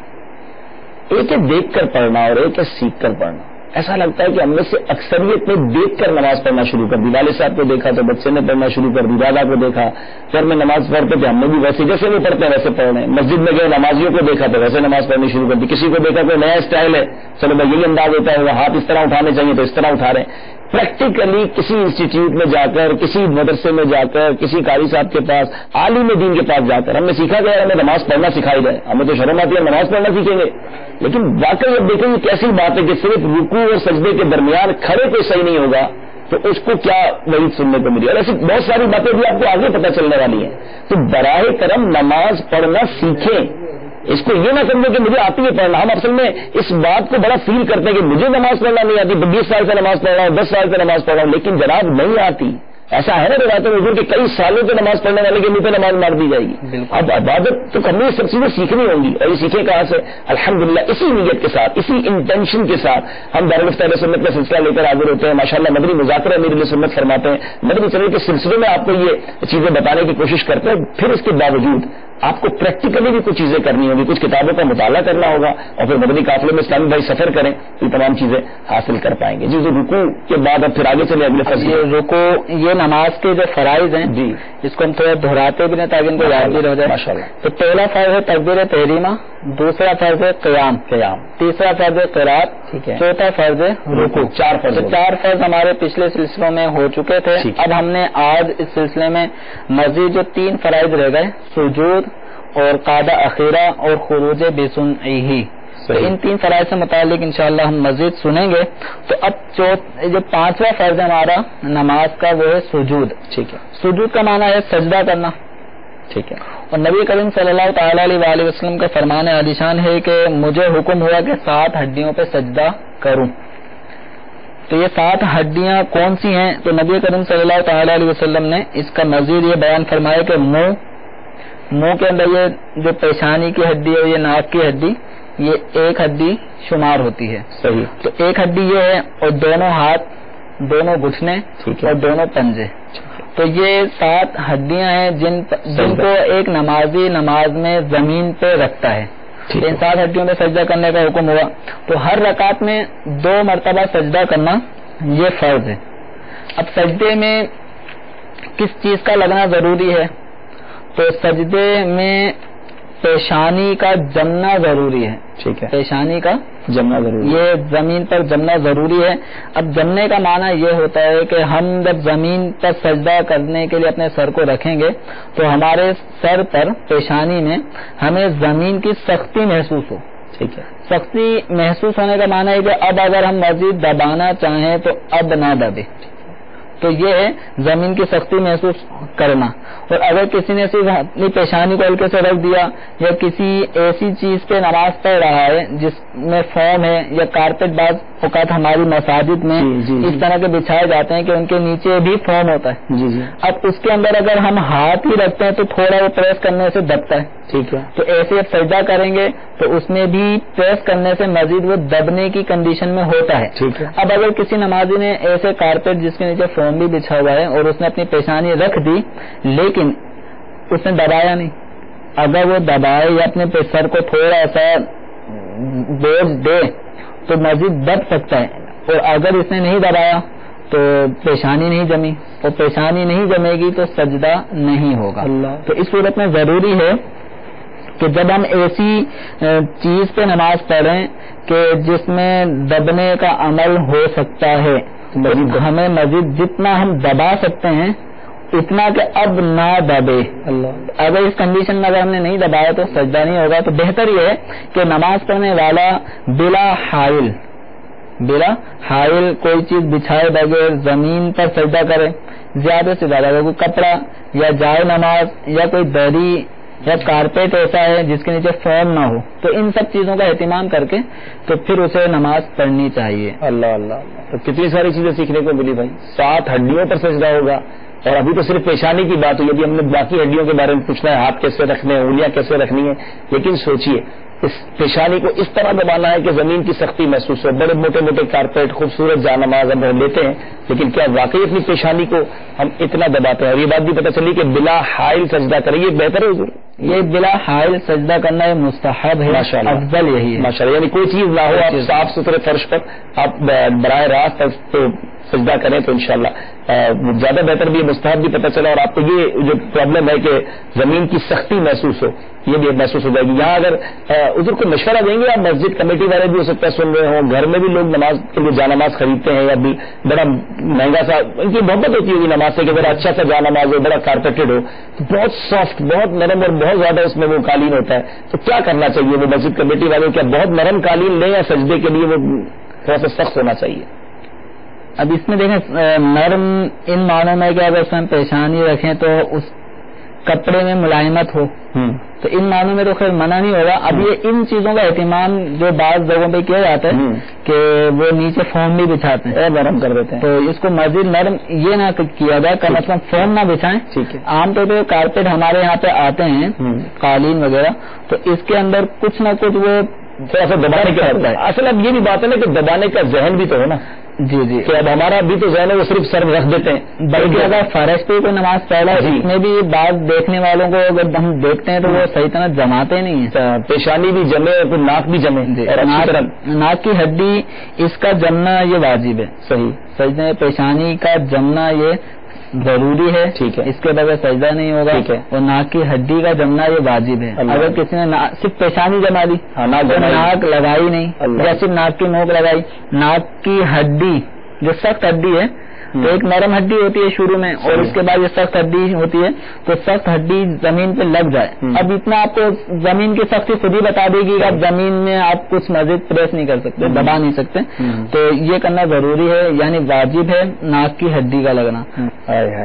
ایک ہے دیکھ کر پڑھنا اور ایک ہے سیکھ کر پڑھنا. ایسا لگتا ہے کہ ہم میں سے اکثریت نے دیکھ کر نماز پڑھنا شروع کر دی. والد صاحب کو دیکھا تو بچے نے پڑھنا شروع کر دی، دادا کو دیکھا گھر میں نماز پڑھتے تھے، ہم نے بھی ویسے جیسے نہیں پڑھتے ویسے پڑھ رہے ہیں. مسجد میں گئے نمازیوں کو دیکھا تو ویسے نماز پڑھنی شروع کر دی. کسی کو دیکھا کوئی نیا اسٹائل ہے چلو میں یہی انداز ہوتا ہے، وہ ہاتھ اس طرح اٹھانے چاہیے تو اس طرح اٹھا رہے ہیں. پریکٹیکلی کسی انسٹیٹیوٹ میں جا کر، کسی مدرسے میں جا کر، کسی قاری صاحب کے پاس، عالم دین کے پاس جا کر ہم نے سیکھا کہ ہمیں نماز پڑھنا سکھائی جائے. ہمیں تو شرم آتی ہے نماز پڑھنا سیکھیں گے، لیکن واقعی اب دیکھیں یہ کیسی بات ہے کہ صرف رکوع اور سجدے کے درمیان کھڑے کوئی صحیح نہیں ہوگا تو اس کو کیا وعید سننے کو ملی. اور ایسی بہت ساری باتیں بھی آپ کو آگے پتہ چلنے والی ہیں. تو براہ کرم نماز پڑھنا سیکھیں. اس کو یہ نہ سمجھیں کہ مجھے آتی ہے پڑھنا. ہم اصل میں اس بات کو بڑا فیل کرتے ہیں کہ مجھے نماز پڑھنا نہیں آتی، 20 سال سے نماز پڑھ رہا ہوں، 10 سال سے نماز پڑھ رہا ہوں، لیکن جناب نہیں آتی. ایسا ہے نا روایت میں حضور کہ کئی سالوں سے نماز پڑھنے والے کے منہ پہ نماز مار دی جائے گی. اب عبادت تو ہمیں یہ سب چیزیں سیکھنی ہوں گی، اور یہ سیکھیں کہاں سے؟ الحمدللہ اسی نیت کے ساتھ، اسی انٹینشن کے ساتھ ہم دارالفتہ اہل سنت کا سلسلہ لے کر حاضر ہوتے ہیں. ماشاءاللہ مدنی مذاکرہ امیر اہل سنت فرماتے ہیں، مدنی چلے کے سلسلے میں آپ کو یہ چیزیں بتانے کی کوشش کرتے ہیں. پھر اس کے باوجود آپ کو پریکٹیکلی بھی کچھ چیزیں کرنی ہوگی، کچھ کتابوں کا مطالعہ کرنا ہوگا، اور پھر مدنی قافلے میں اسلامی بھائی سفر کریں تو یہ تمام چیزیں حاصل کر پائیں گے. جی جو رکوع کے بعد اب پھر آگے چلے اگلے فصل. رکوع یہ نماز کے جو فرائض ہیں جی اس کو ہم تھوڑا دہراتے بھی نہیں تاکہ ان کو یاد بھی رہ جائے. ماشاءاللہ. تو پہلا فرض ہے تکبیر تحریمہ، دوسرا فرض ہے قیام، تیسرا فرض ہے قرات، چوتھا فرض ہے رکوع. 4 فرض ہمارے پچھلے سلسلوں میں ہو چکے تھے. اب ہم نے آج اس سلسلے میں مزید جو 3 فرائض رہ گئے، سجود اور قعدہ اخیرہ اور خروج بسنعہ، تو ان 3 فرائض سے متعلق انشاءاللہ ہم مزید سنیں گے. تو اب جو 5واں فرض ہے ہمارا نماز کا وہ ہے سجود. ٹھیک ہے. سجود کا معنی ہے سجدہ کرنا. ٹھیک ہے. اور نبی کریم صلی اللہ تعالی علیہ وآلہ وسلم کا فرمان عالی شان ہے کہ مجھے حکم ہوا کہ 7 ہڈیوں پہ سجدہ کروں. تو یہ 7 ہڈیاں کون سی ہیں؟ تو نبی کریم صلی اللہ تعالی علیہ وسلم نے اس کا مزید یہ بیان فرمایا کہ منہ کے اندر یہ جو پیشانی کی ہڈی ہے، یہ ناک کی ہڈی، یہ ایک ہڈی شمار ہوتی ہے. صحیح. تو ایک ہڈی یہ ہے، اور دونوں ہاتھ، دونوں گھٹنے اور دونوں پنجے. تو یہ 7 ہڈیاں ہیں جن کو ایک نمازی نماز میں زمین پہ رکھتا ہے. ان 7 ہڈیوں پہ سجدہ کرنے کا حکم ہوا. تو ہر رکعت میں 2 مرتبہ سجدہ کرنا یہ فرض ہے. اب سجدے میں کس چیز کا لگنا ضروری ہے؟ تو سجدے میں پیشانی کا جمنا ضروری ہے. ٹھیک ہے. پیشانی کا جمنا ضروری، یہ زمین پر جمنا ضروری ہے. اب جمنے کا معنی یہ ہوتا ہے کہ ہم جب زمین پر سجدہ کرنے کے لیے اپنے سر کو رکھیں گے تو ہمارے سر پر پیشانی میں ہمیں زمین کی سختی محسوس ہو. ٹھیک ہے. سختی محسوس ہونے کا معنی ہے کہ اب اگر ہم مزید دبانا چاہیں تو اب نہ دبے. تو یہ ہے زمین کی سختی محسوس کرنا. اور اگر کسی نے صرف اپنی پیشانی کو ہلکے سے رکھ دیا یا کسی ایسی چیز پہ نماز پڑھ رہا ہے جس میں فوم ہے یا کارپیٹ، بعض اوقات ہماری مساجد میں اس طرح کے بچھائے جاتے ہیں کہ ان کے نیچے بھی فوم ہوتا ہے. اب اس کے اندر اگر ہم ہاتھ ہی رکھتے ہیں تو تھوڑا وہ پریس کرنے سے دبتا ہے. ٹھیک ہے. تو ایسے اب سجدہ کریں گے تو اس میں بھی پریس کرنے سے مزید وہ دبنے کی کنڈیشن میں ہوتا ہے. ٹھیک ہے. اب اگر کسی نمازی نے ایسے کارپیٹ جس کے نیچے فوم بھی بچھا ہوا ہے اور اس نے اپنی پیشانی رکھ دی لیکن اس نے دبایا نہیں، اگر وہ دبائے یا اپنے سر کو تھوڑا سا بوجھ دے تو مزید دب سکتا ہے. اور اگر اس نے نہیں دبایا تو پیشانی نہیں جمی، اور پیشانی نہیں جمے گی تو سجدہ نہیں ہوگا. تو اس صورت میں ضروری ہے کہ جب ہم ایسی چیز پہ نماز پڑھیں کہ جس میں دبنے کا عمل ہو سکتا ہے، ہمیں مزید جتنا ہم دبا سکتے ہیں اتنا کہ اب نہ دبے. اگر اس کنڈیشن میں اگر ہم نے نہیں دبایا تو سجدہ نہیں ہوگا. تو بہتر یہ ہے کہ نماز پڑھنے والا بلا حائل کوئی چیز بچھائے بغیر زمین پر سجدہ کرے. زیادہ سے زیادہ اگر کوئی کپڑا یا جائے نماز یا کوئی دری یا کارپیٹ ایسا ہے جس کے نیچے فوم نہ ہو تو ان سب چیزوں کا اہتمام کر کے تو پھر اسے نماز پڑھنی چاہیے. اللہ اللہ. تو کتنی ساری چیزیں سیکھنے کو ملی بھائی. 7 ہڈیوں پر سجدہ ہوگا اور ابھی تو صرف پیشانی کی بات ہوئی. ابھی ہم نے باقی ہڈیوں کے بارے میں پوچھنا ہے, ہاتھ کیسے رکھنے ہیں, انگلیاں کیسے رکھنی ہے. لیکن سوچیے اس پیشانی کو اس طرح دبانا ہے کہ زمین کی سختی محسوس ہو. بڑے موٹے موٹے کارپیٹ, خوبصورت جانماز ہم لیتے ہیں, لیکن کیا واقعی اپنی پیشانی کو ہم اتنا دباتے ہیں؟ اور یہ بات بھی پتہ چلی کہ بلا حائل سجدہ کریں, یہ بہتر ہے حضور. یہ بلا حائل سجدہ کرنا یہ مستحب ہے, افضل یہی ہے ماشاءاللہ. یعنی کوئی چیز نہ ہو, آپ صاف ستھرے فرش پر آپ براہ راست سجدہ کریں تو انشاءاللہ زیادہ بہتر بھی, مستحب بھی پتہ چلا. اور آپ کو یہ جو پرابلم ہے کہ زمین کی سختی محسوس ہو, یہ بھی محسوس ہو جائے گی. یہاں اگر حضور کو مشورہ دیں گے, آپ مسجد کمیٹی والے بھی ہو سکتا ہے سن رہے ہوں, گھر میں بھی لوگ نماز کے لیے جانماز خریدتے ہیں یا بھی بڑا مہنگا سا, ان کی محبت ہوتی ہوگی نماز سے کہ بڑا اچھا سا جانماز ہو, بڑا کارپیٹڈ ہو, تو بہت سافٹ, بہت نرم اور بہت زیادہ اس میں وہ قالین ہوتا ہے. تو کیا کرنا چاہیے وہ مسجد کمیٹی والے, کیا بہت نرم قالین لیں یا سجدے کے لیے وہ تھوڑا سا سخت ہونا چاہیے؟ اب اس میں دیکھیں نرم ان معنوں میں کہ اگر اس میں پیشانی رکھیں تو اس کپڑے میں ملائمت ہو, تو ان معنوں میں تو خیر منع نہیں ہوگا. اب یہ ان چیزوں کا اہتمام جو بعض جگہوں پہ کیا جاتا ہے کہ وہ نیچے فوم بھی بچھاتے ہیں, نرم کر دیتے ہیں, تو اس کو مزید نرم یہ نہ کیا جائے, کم از کم فوم نہ بچھائیں. عام طور پہ کارپیٹ ہمارے یہاں پہ آتے ہیں قالین وغیرہ, تو اس کے اندر کچھ نہ کچھ وہ تھوڑا سا دبانے کا ہوتا ہے. اصل اب یہ بھی بات ہے نا کہ دبانے کا ذہن بھی تو ہے نا. جی کہ اب ہمارا بھی تو ذہن ہے وہ صرف سر رکھ دیتے ہیں. بلکہ اگر فرش پہ کوئی نماز پڑھا ہے اس میں بھی بعض دیکھنے والوں کو اگر ہم دیکھتے ہیں تو وہ صحیح طرح جماتے نہیں ہیں, پیشانی بھی جمے اور پھر ناک بھی جمے. ناک کی ہڈی اس کا جمنا یہ واجب ہے. صحیح پیشانی کا جمنا یہ ضروری ہے, ٹھیک ہے, اس کے بغیر سجدہ نہیں ہوگا. اور ناک کی ہڈی کا جمنا یہ واجب ہے. اگر کسی نے صرف پیشانی جما دی, ناک لگائی نہیں یا صرف ناک کی نوک لگائی, ناک کی ہڈی جو سخت ہڈی ہے تو ایک نرم ہڈی ہوتی ہے شروع میں, اور اس کے بعد یہ سخت ہڈی ہوتی ہے, تو سخت ہڈی زمین پہ لگ جائے. اب اتنا آپ کو زمین کی سختی خود ہی بتا دے گی کہ اب زمین میں آپ کچھ مزید پریس نہیں کر سکتے, دبا نہیں سکتے, تو یہ کرنا ضروری ہے, یعنی واجب ہے ناک کی ہڈی کا لگنا.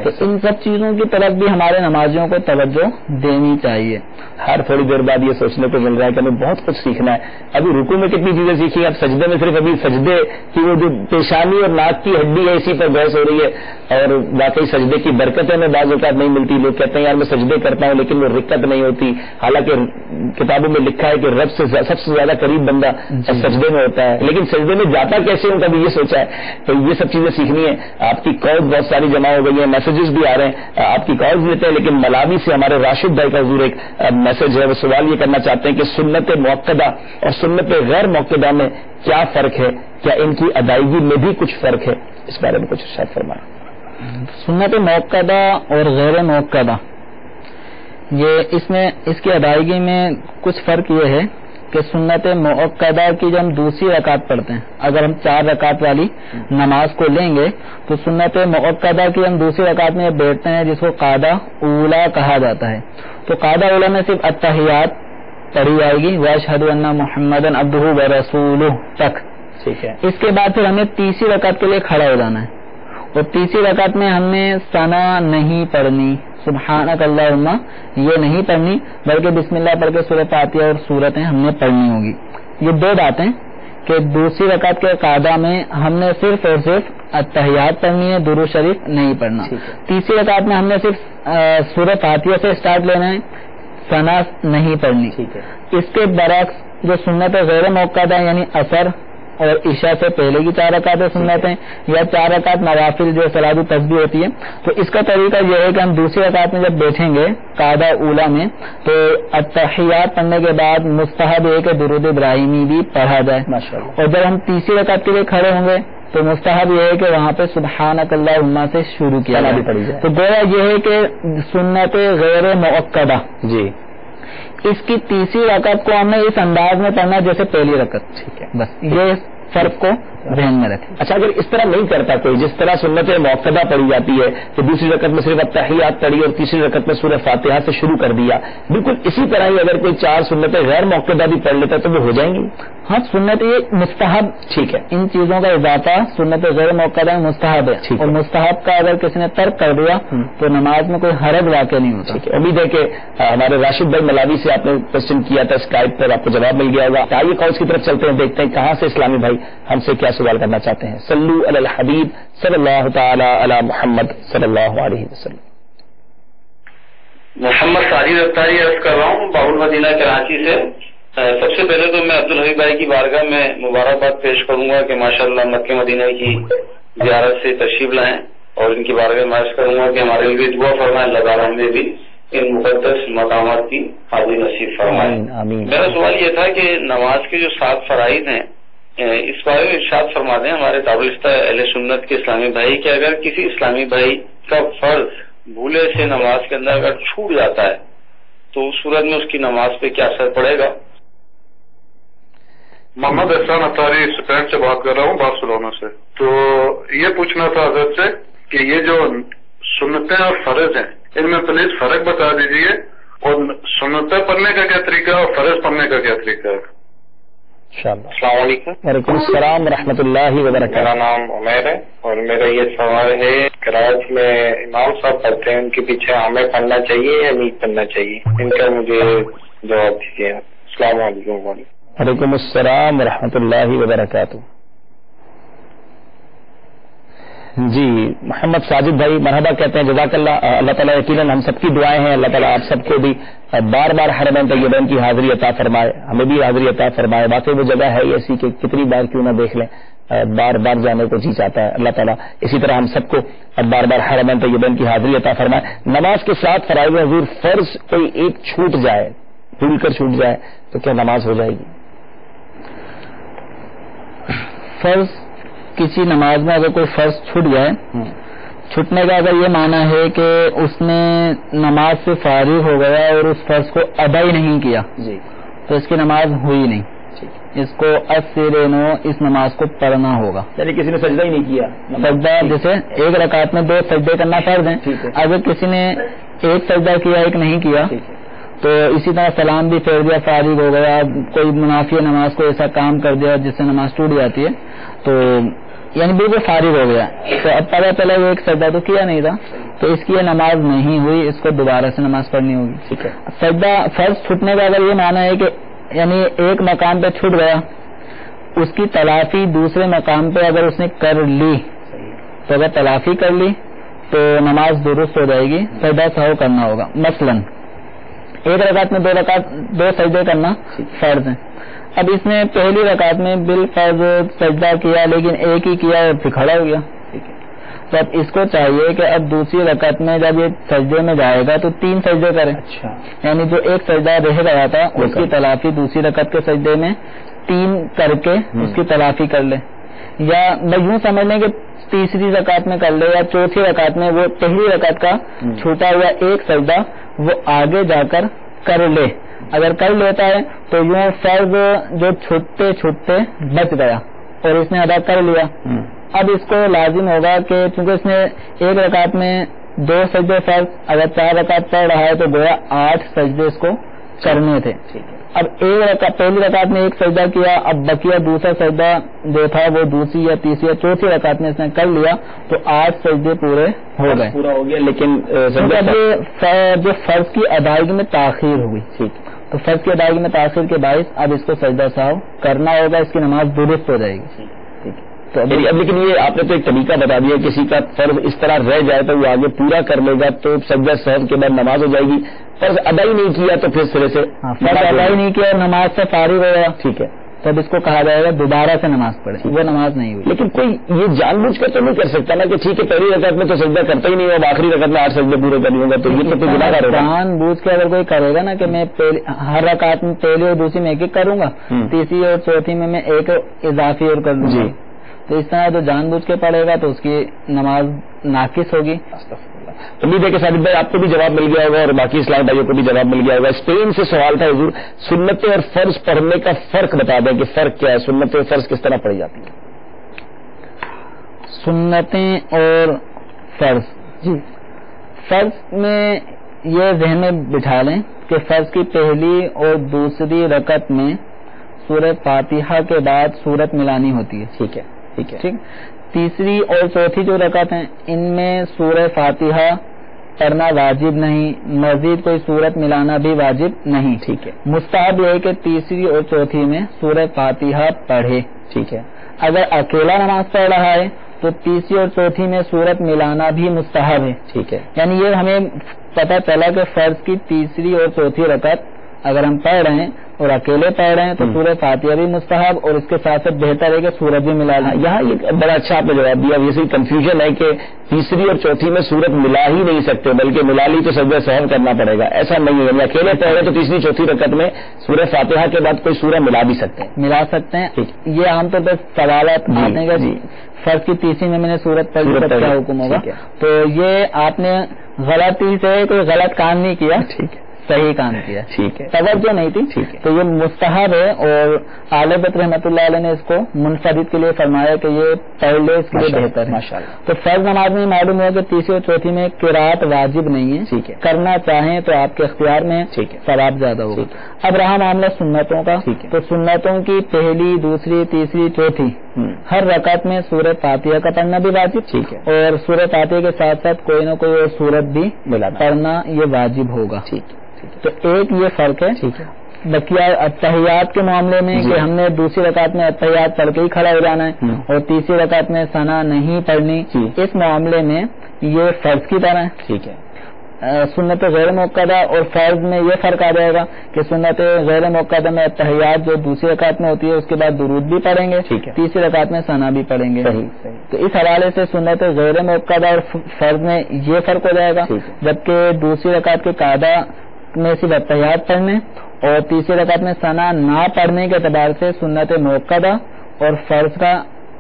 تو ان سب چیزوں کی طرف بھی ہمارے نمازیوں کو توجہ دینی چاہیے. ہر تھوڑی دیر بعد یہ سوچنے کو مل رہا ہے کہ ہمیں بہت کچھ سیکھنا ہے. ابھی رکوع میں کتنی چیزیں سیکھی, اب سجدے میں صرف ابھی سجدے کی وہ جو پیشانی اور ناک کی ہڈی ہے اسی پر بحث ہو رہی ہے. اور واقعی سجدے کی برکتیں میں بعض اوقات نہیں ملتی. لوگ کہتے ہیں یار میں سجدے کرتا ہوں لیکن وہ رکت نہیں ہوتی, حالانکہ کتابوں میں لکھا ہے کہ رب سے سب سے زیادہ قریب بندہ سجدے میں ہوتا ہے. لیکن سجدے میں جاتا کیسے ہوں, کبھی یہ سوچا ہے؟ تو یہ سب چیزیں سیکھنی ہے. آپ کی کالز بہت ساری جمع ہو گئی ہیں, میسجز بھی آ رہے ہیں, آپ کی کالز لیتے ہیں. لیکن ملاوی سے ہمارے راشد بھائی کا حضور ایک میسج ہے, وہ سوال یہ کرنا چاہتے ہیں کہ سنت موقدہ اور سنت غیر موقدہ میں کیا فرق ہے, کیا ان کی ادائیگی میں بھی کچھ فرق ہے؟ اس بارے میں کچھ ارشاد فرمائیں. سنت موقدہ اور غیر موقدہ یہ اس کی ادائیگی میں کچھ فرق یہ ہے کہ سنت موقدہ کی جو ہم دوسری رکعت پڑھتے ہیں, اگر ہم 4 رکعت والی نماز کو لیں گے تو سنت موقدہ کی ہم دوسری رکعت میں بیٹھتے ہیں جس کو قاعدہ اولا کہا جاتا ہے. تو قاعدہ اولا میں صرف التحیات پڑھی جائے گی, واشہد ان محمدًا عبدہ ورسولہ تک. ٹھیک ہے. اس کے بعد پھر ہمیں تیسری رکعت کے لیے کھڑا ہو جانا ہے, اور تیسری رکعت میں ہم نے ثنا نہیں پڑھنی, سبحانک اللہم یہ نہیں پڑھنی, بلکہ بسم اللہ پڑھ کے سورہ فاتحہ اور سورتیں ہم نے پڑھنی ہوگی. یہ 2 باتیں کہ دوسری رکعت کے قاعدہ میں ہم نے صرف اور صرف التحیات پڑھنی ہے, درود شریف نہیں پڑھنا. تیسری رکعت میں ہم نے صرف سورہ فاتحہ سے اسٹارٹ لینا ہے, ثنا نہیں پڑھنی. اس کے برعکس جو سنت غیر موقدہ یعنی عصر اور عشاء سے پہلے کی 4 رکعتیں سنت ہیں, یا 4 رکعت نوافل جو صلاۃ التسبیح ہوتی ہے, تو اس کا طریقہ یہ ہے کہ ہم دوسری رکعت میں جب بیٹھیں گے قاعدہ اولا میں تو التحیات پڑھنے کے بعد مستحب ہے کہ درود ابراہیمی بھی پڑھا جائے. اور جب ہم تیسری رکعت کے لیے کھڑے ہوں گے تو مستحب یہ ہے کہ وہاں پہ سبحانک اللہم سے شروع کیا جائے. تو گویا یہ ہے کہ سنت غیر موقدہ جی اس کی تیسری رکعت کو ہم نے اس انداز میں پڑھنا جیسے پہلی رکعت. ٹھیک ہے, بس یہ فرق کو ذہن میں رکھیں. اچھا اگر اس طرح نہیں کرتا کوئی، جس طرح سنت موقدہ پڑھی جاتی ہے کہ دوسری رکعت میں صرف التحیات پڑھی اور تیسری رکعت میں سورہ فاتحہ سے شروع کر دیا، بالکل اسی طرح ہی اگر کوئی 4 سنتیں غیر موقدہ بھی پڑھ لیتا تو وہ ہو جائیں گی؟ ہاں سنت یہ مستحب، ٹھیک ہے، ان چیزوں کا اضافہ سنت غیر موقدہ مستحب ہے، اور مستحب کا اگر کسی نے ترک کر دیا تو نماز میں کوئی حرج واقع نہیں ہوتا. ٹھیک ہے، امید ہے کہ ہمارے راشد بھائی ملاوی سے آپ نے کوشچن کیا تھا اسکائپ پر، آپ کو جواب مل گیا ہوگا. آئیے کالز کی طرف چلتے ہیں، دیکھتے ہیں کہاں سے اسلامی بھائی ہم سے کیا سوال کرنا چاہتے ہیں. صلو علی الحبیب صلی اللہ تعالی علی محمد صلی اللہ علیہ وسلم. محمد ساجد اختاری عرض کر رہا ہوں باول مدینہ کراچی سے. سب سے پہلے تو میں عبدالحبیب بھائی کی بارگاہ میں مبارکباد پیش کروں گا کہ ماشاءاللہ مکہ مدینہ کی زیارت سے تشریف لائیں، اور ان کی بارگاہ میں عرض کروں گا کہ ہمارے لیے دعا فرمائیں، اللہ تعالیٰ ہمیں بھی ان مقدس مقامات کی حاضری نصیب فرمائیں. میرا سوال یہ تھا کہ نماز کے جو 7 فرائض ہیں اس بارے میں ارشاد فرما دیں ہمارے تابلستہ اہل سنت کے اسلامی بھائی کہ اگر کسی اسلامی بھائی کا فرض بھولے سے نماز کے اندر اگر چھوٹ جاتا ہے تو اس صورت میں اس کی نماز پہ کیا اثر پڑے گا؟ محمد احسان اطاری اسپین سے بات کر رہا ہوں، بارسلونا سے. تو یہ پوچھنا تھا حضرت سے کہ یہ جو سنتیں اور فرض ہیں ان میں پلیز فرق بتا دیجیے، اور سنتیں پڑھنے کا کیا طریقہ ہے اور فرض پڑھنے کا کیا طریقہ ہے؟ السلام علیکم. وعلیکم السلام ورحمۃ اللہ وبرکاتہ. میرا نام عمیر ہے اور میرا یہ سوال ہے کراچی میں امام صاحب پڑھتے ہیں، ان کے پیچھے ہمیں پڑھنا چاہیے یا نہیں پڑھنا چاہیے؟ ان کا مجھے جواب دیجیے. السلام علیکم. وعلیکم السلام ورحمۃ اللہ وبرکاتہ. جی محمد ساجد بھائی مرحبا کہتے ہیں، جزاک اللہ. اللہ تعالیٰ یقیناً ہم سب کی دعائیں ہیں، اللہ تعالیٰ آپ سب کو بھی بار بار حرمین طیبین کی حاضری عطا فرمائے، ہمیں بھی حاضری عطا فرمائے. واقعی وہ جگہ ہے ایسی کہ کتنی بار کیوں نہ دیکھ لیں، بار بار جانے کو جی چاہتا ہے. اللہ تعالیٰ اسی طرح ہم سب کو بار بار حرمین طیبین کی حاضری عطا فرمائے. نماز کے 7 فرائض حضور فرض کوئی ایک چھوٹ جائے، بھول کر چھوٹ جائے تو کیا نماز ہو جائے گی؟ فرض کسی نماز میں اگر کوئی فرض چھوٹ جائے، چھٹنے کا اگر یہ معنی ہے کہ اس نے نماز سے فارغ ہو گیا اور اس فرض کو ادا ہی نہیں کیا جی تو اس کی نماز ہوئی نہیں. اس کو اس نماز کو پڑھنا ہوگا. یعنی کسی نے سجدہ ہی نہیں کیا، سجدہ جیسے ایک رکعت میں 2 سجدے کرنا فرض ہیں، اگر کسی نے ایک سجدہ کیا ایک نہیں کیا تو اسی طرح سلام بھی پھیر دیا، فارغ ہو گیا، کوئی منافی نماز کو ایسا کام کر دیا جس سے نماز ٹوٹ جاتی ہے تو یعنی بالکل فارغ ہو گیا، تو اب پتہ چلا وہ ایک سجدہ تو کیا نہیں تھا تو اس کی یہ نماز نہیں ہوئی، اس کو دوبارہ سے نماز پڑھنی ہوگی. ٹھیک ہے. سجدہ فرض چھٹنے کا اگر یہ معنی ہے کہ یعنی ایک مقام پہ چھوٹ گیا، اس کی تلافی دوسرے مقام پہ اگر اس نے کر لی تو اگر تلافی کر لی تو نماز درست ہو جائے گی، سجدہ سہو کرنا ہوگا. مثلاً ایک رکعت میں 2 سجدے کرنا فرض ہیں. اب اس نے پہلی رکعت میں بالفرض سجدہ کیا لیکن ایک ہی کیا اور پھر کھڑا ہو گیا، تو اب اس کو چاہیے کہ اب دوسری رکعت میں جب یہ سجدے میں جائے گا تو 3 سجدے کرے. یعنی جو ایک سجدہ رہ گیا تھا اس کی تلافی دوسری رکعت کے سجدے میں 3 کر کے اس کی تلافی کر لے، یا یوں سمجھ لیں کہ تیسری رکعت میں کر لے یا چوتھی رکعت میں وہ پہلی رکعت کا چھوٹا ہوا ایک سجدہ وہ آگے جا کر لے. اگر کر لیتا ہے تو یوں فرض جو چھوٹتے چھوٹتے بچ گیا اور اس نے ادا کر لیا. اب اس کو لازم ہوگا کہ چونکہ اس نے ایک رکعت میں 2 سجدے فرض، اگر 4 رکعت پڑھ رہا ہے تو گویا 8 سجدے اس کو کرنے تھے. اب پہلی رکعت میں ایک سجدہ کیا، اب بقیہ دوسرا سجدہ جو تھا وہ دوسری یا تیسری یا چوتھی رکعت میں اس نے کر لیا تو 8 سجدے پورے ہو گئے، پورا ہو گیا. لیکن جو فرض کی ادائیگی میں تاخیر ہوئی، تو فرض کی ادائیگی میں تاخیر کے باعث اب اس کو سجدہ سہو کرنا ہوگا، اس کی نماز درست ہو جائے گی. تو اب لیکن یہ آپ نے تو ایک طریقہ بتا دیا، کسی کا فرض اس طرح رہ جائے تو وہ آگے پورا کر لے گا تو سجدہ سہو کے بعد نماز ہو جائے گی. فرض ادا ہی نہیں کیا تو پھر سرے سے فرض ادا ہی نہیں کیا اور نماز سے فارغ ہو گیا، ٹھیک ہے، تو اب اس کو کہا جائے گا دوبارہ سے نماز پڑھے، وہ نماز نہیں ہوئی. لیکن کوئی یہ جان بوجھ کر تو نہیں کر سکتا نا کہ ٹھیک ہے پہلی رکعت میں تو سجدہ کرتا ہی نہیں اور آخری رکعت میں 8 سجدے پورے کر لوں گا تو یہ تو کوئی گناہ کرے گا. جان بوجھ کے اگر کوئی کرے گا نا کہ میں ہر رکعت میں پہلی اور دوسری میں ایک کروں گا، تیسری اور چوتھی میں ایک اضافی اور کر لوں گا، تو اس طرح جو جان بوجھ کے پڑھے گا تو اس کی نماز ناقص ہوگی. امید ہے کہ ساجد بھائی آپ کو بھی جواب مل گیا ہوگا اور باقی اسلامی بھائیوں کو بھی جواب مل گیا ہوگا. اسپین سے سوال تھا حضور سنتیں اور فرض پڑھنے کا فرق بتا دیں کہ فرق کیا ہے, سنتیں اور فرض کس طرح پڑھی جاتی ہیں؟ سنتیں اور فرض, جی فرض میں یہ ذہن میں بٹھا لیں کہ فرض کی پہلی اور دوسری رکعت میں سورہ فاتحہ کے بعد سورت ملانی ہوتی ہے. ٹھیک ہے ٹھیک ہے. ٹھیک. تیسری اور چوتھی جو رکعت ہیں ان میں سورہ فاتحہ پڑھنا واجب نہیں, مزید کوئی سورت ملانا بھی واجب نہیں. ٹھیک ہے. مستحب یہ ہے کہ تیسری اور چوتھی میں سورہ فاتحہ پڑھے. ٹھیک ہے. اگر اکیلا نماز پڑھ رہا ہے تو تیسری اور چوتھی میں سورت ملانا بھی مستحب ہے. ٹھیک ہے. یعنی یہ ہمیں پتہ چلا کہ فرض کی تیسری اور چوتھی رکعت اگر ہم پڑھ رہے ہیں اور اکیلے پڑھ رہے ہیں تو سورہ فاتحہ بھی مستحب اور اس کے ساتھ ساتھ بہتر ہے کہ سورت بھی ملا لیں. یہاں یہ بڑا اچھا آپ نے جواب دیا. یہ صرف کنفیوژن ہے کہ تیسری اور چوتھی میں سورت ملا ہی نہیں سکتے, بلکہ ملا لی تو سجدہ سہو کرنا پڑے گا. ایسا نہیں ہے, یعنی اکیلے پڑھ رہے تو تیسری چوتھی رکعت میں سورہ فاتحہ کے بعد کوئی سورہ ملا بھی سکتے ہیں, ملا سکتے ہیں. یہ عام طور پر سوالات آتے ہیں کہ فرض کی تیسری میں نے سورت پڑھی تو کیا حکم ہوگا. تو یہ آپ نے غلطی سے کوئی غلط کام نہیں کیا, ٹھیک ہے, صحیح کام کیا. ٹھیک ہے, توجہ نہیں تھی. ٹھیک ہے. تو یہ مستحب ہے اور اعلی حضرت رحمۃ اللہ علیہ نے اس کو منفرد کے لیے فرمایا کہ یہ پڑھ لے, اس کے لیے بہتر ہے. ماشاءاللہ. تو فرض نماز میں معلوم ہوا کہ تیسری اور چوتھی میں قرات واجب نہیں ہے. ٹھیک ہے. کرنا چاہیں تو آپ کے اختیار میں, ٹھیک ہے, ثواب زیادہ ہوگا. اب رہا معاملہ سنتوں کا. ٹھیک ہے. تو سنتوں کی پہلی, دوسری, تیسری, چوتھی ہر رکعت میں سورہ فاتحہ کا پڑھنا بھی واجب. ٹھیک ہے. اور سورہ فاتحہ کے ساتھ ساتھ کوئی نہ کوئی اور سورت بھی پڑھنا یہ واجب ہوگا. ٹھیک ہے. تو ایک یہ فرق ہے. ٹھیک ہے. بقیہ اتحیات کے معاملے میں کہ ہم نے دوسری رکعت میں اتحیات پڑھ کے ہی کھڑا ہو جانا ہے اور تیسری رکعت میں ثنا نہیں پڑھنی, اس معاملے میں یہ فرض کی طرح ہے. ٹھیک ہے. سنت غیر موقدہ اور فرض میں یہ فرق آ جائے گا کہ سنت غیر موقدہ میں اتحیات جو دوسری رکعت میں ہوتی ہے اس کے بعد درود بھی پڑھیں گے, تیسری رکعت میں ثنا بھی پڑھیں گے. تو اس حوالے سے سنت غیر موقدہ اور فرض میں یہ فرق ہو جائے گا, جبکہ دوسری رکعت کے قاعدہ میں صرف اتحیات پڑھنے اور تیسری رکعت میں ثنا نہ پڑھنے کے اعتبار سے سنت موقدہ اور فرض کا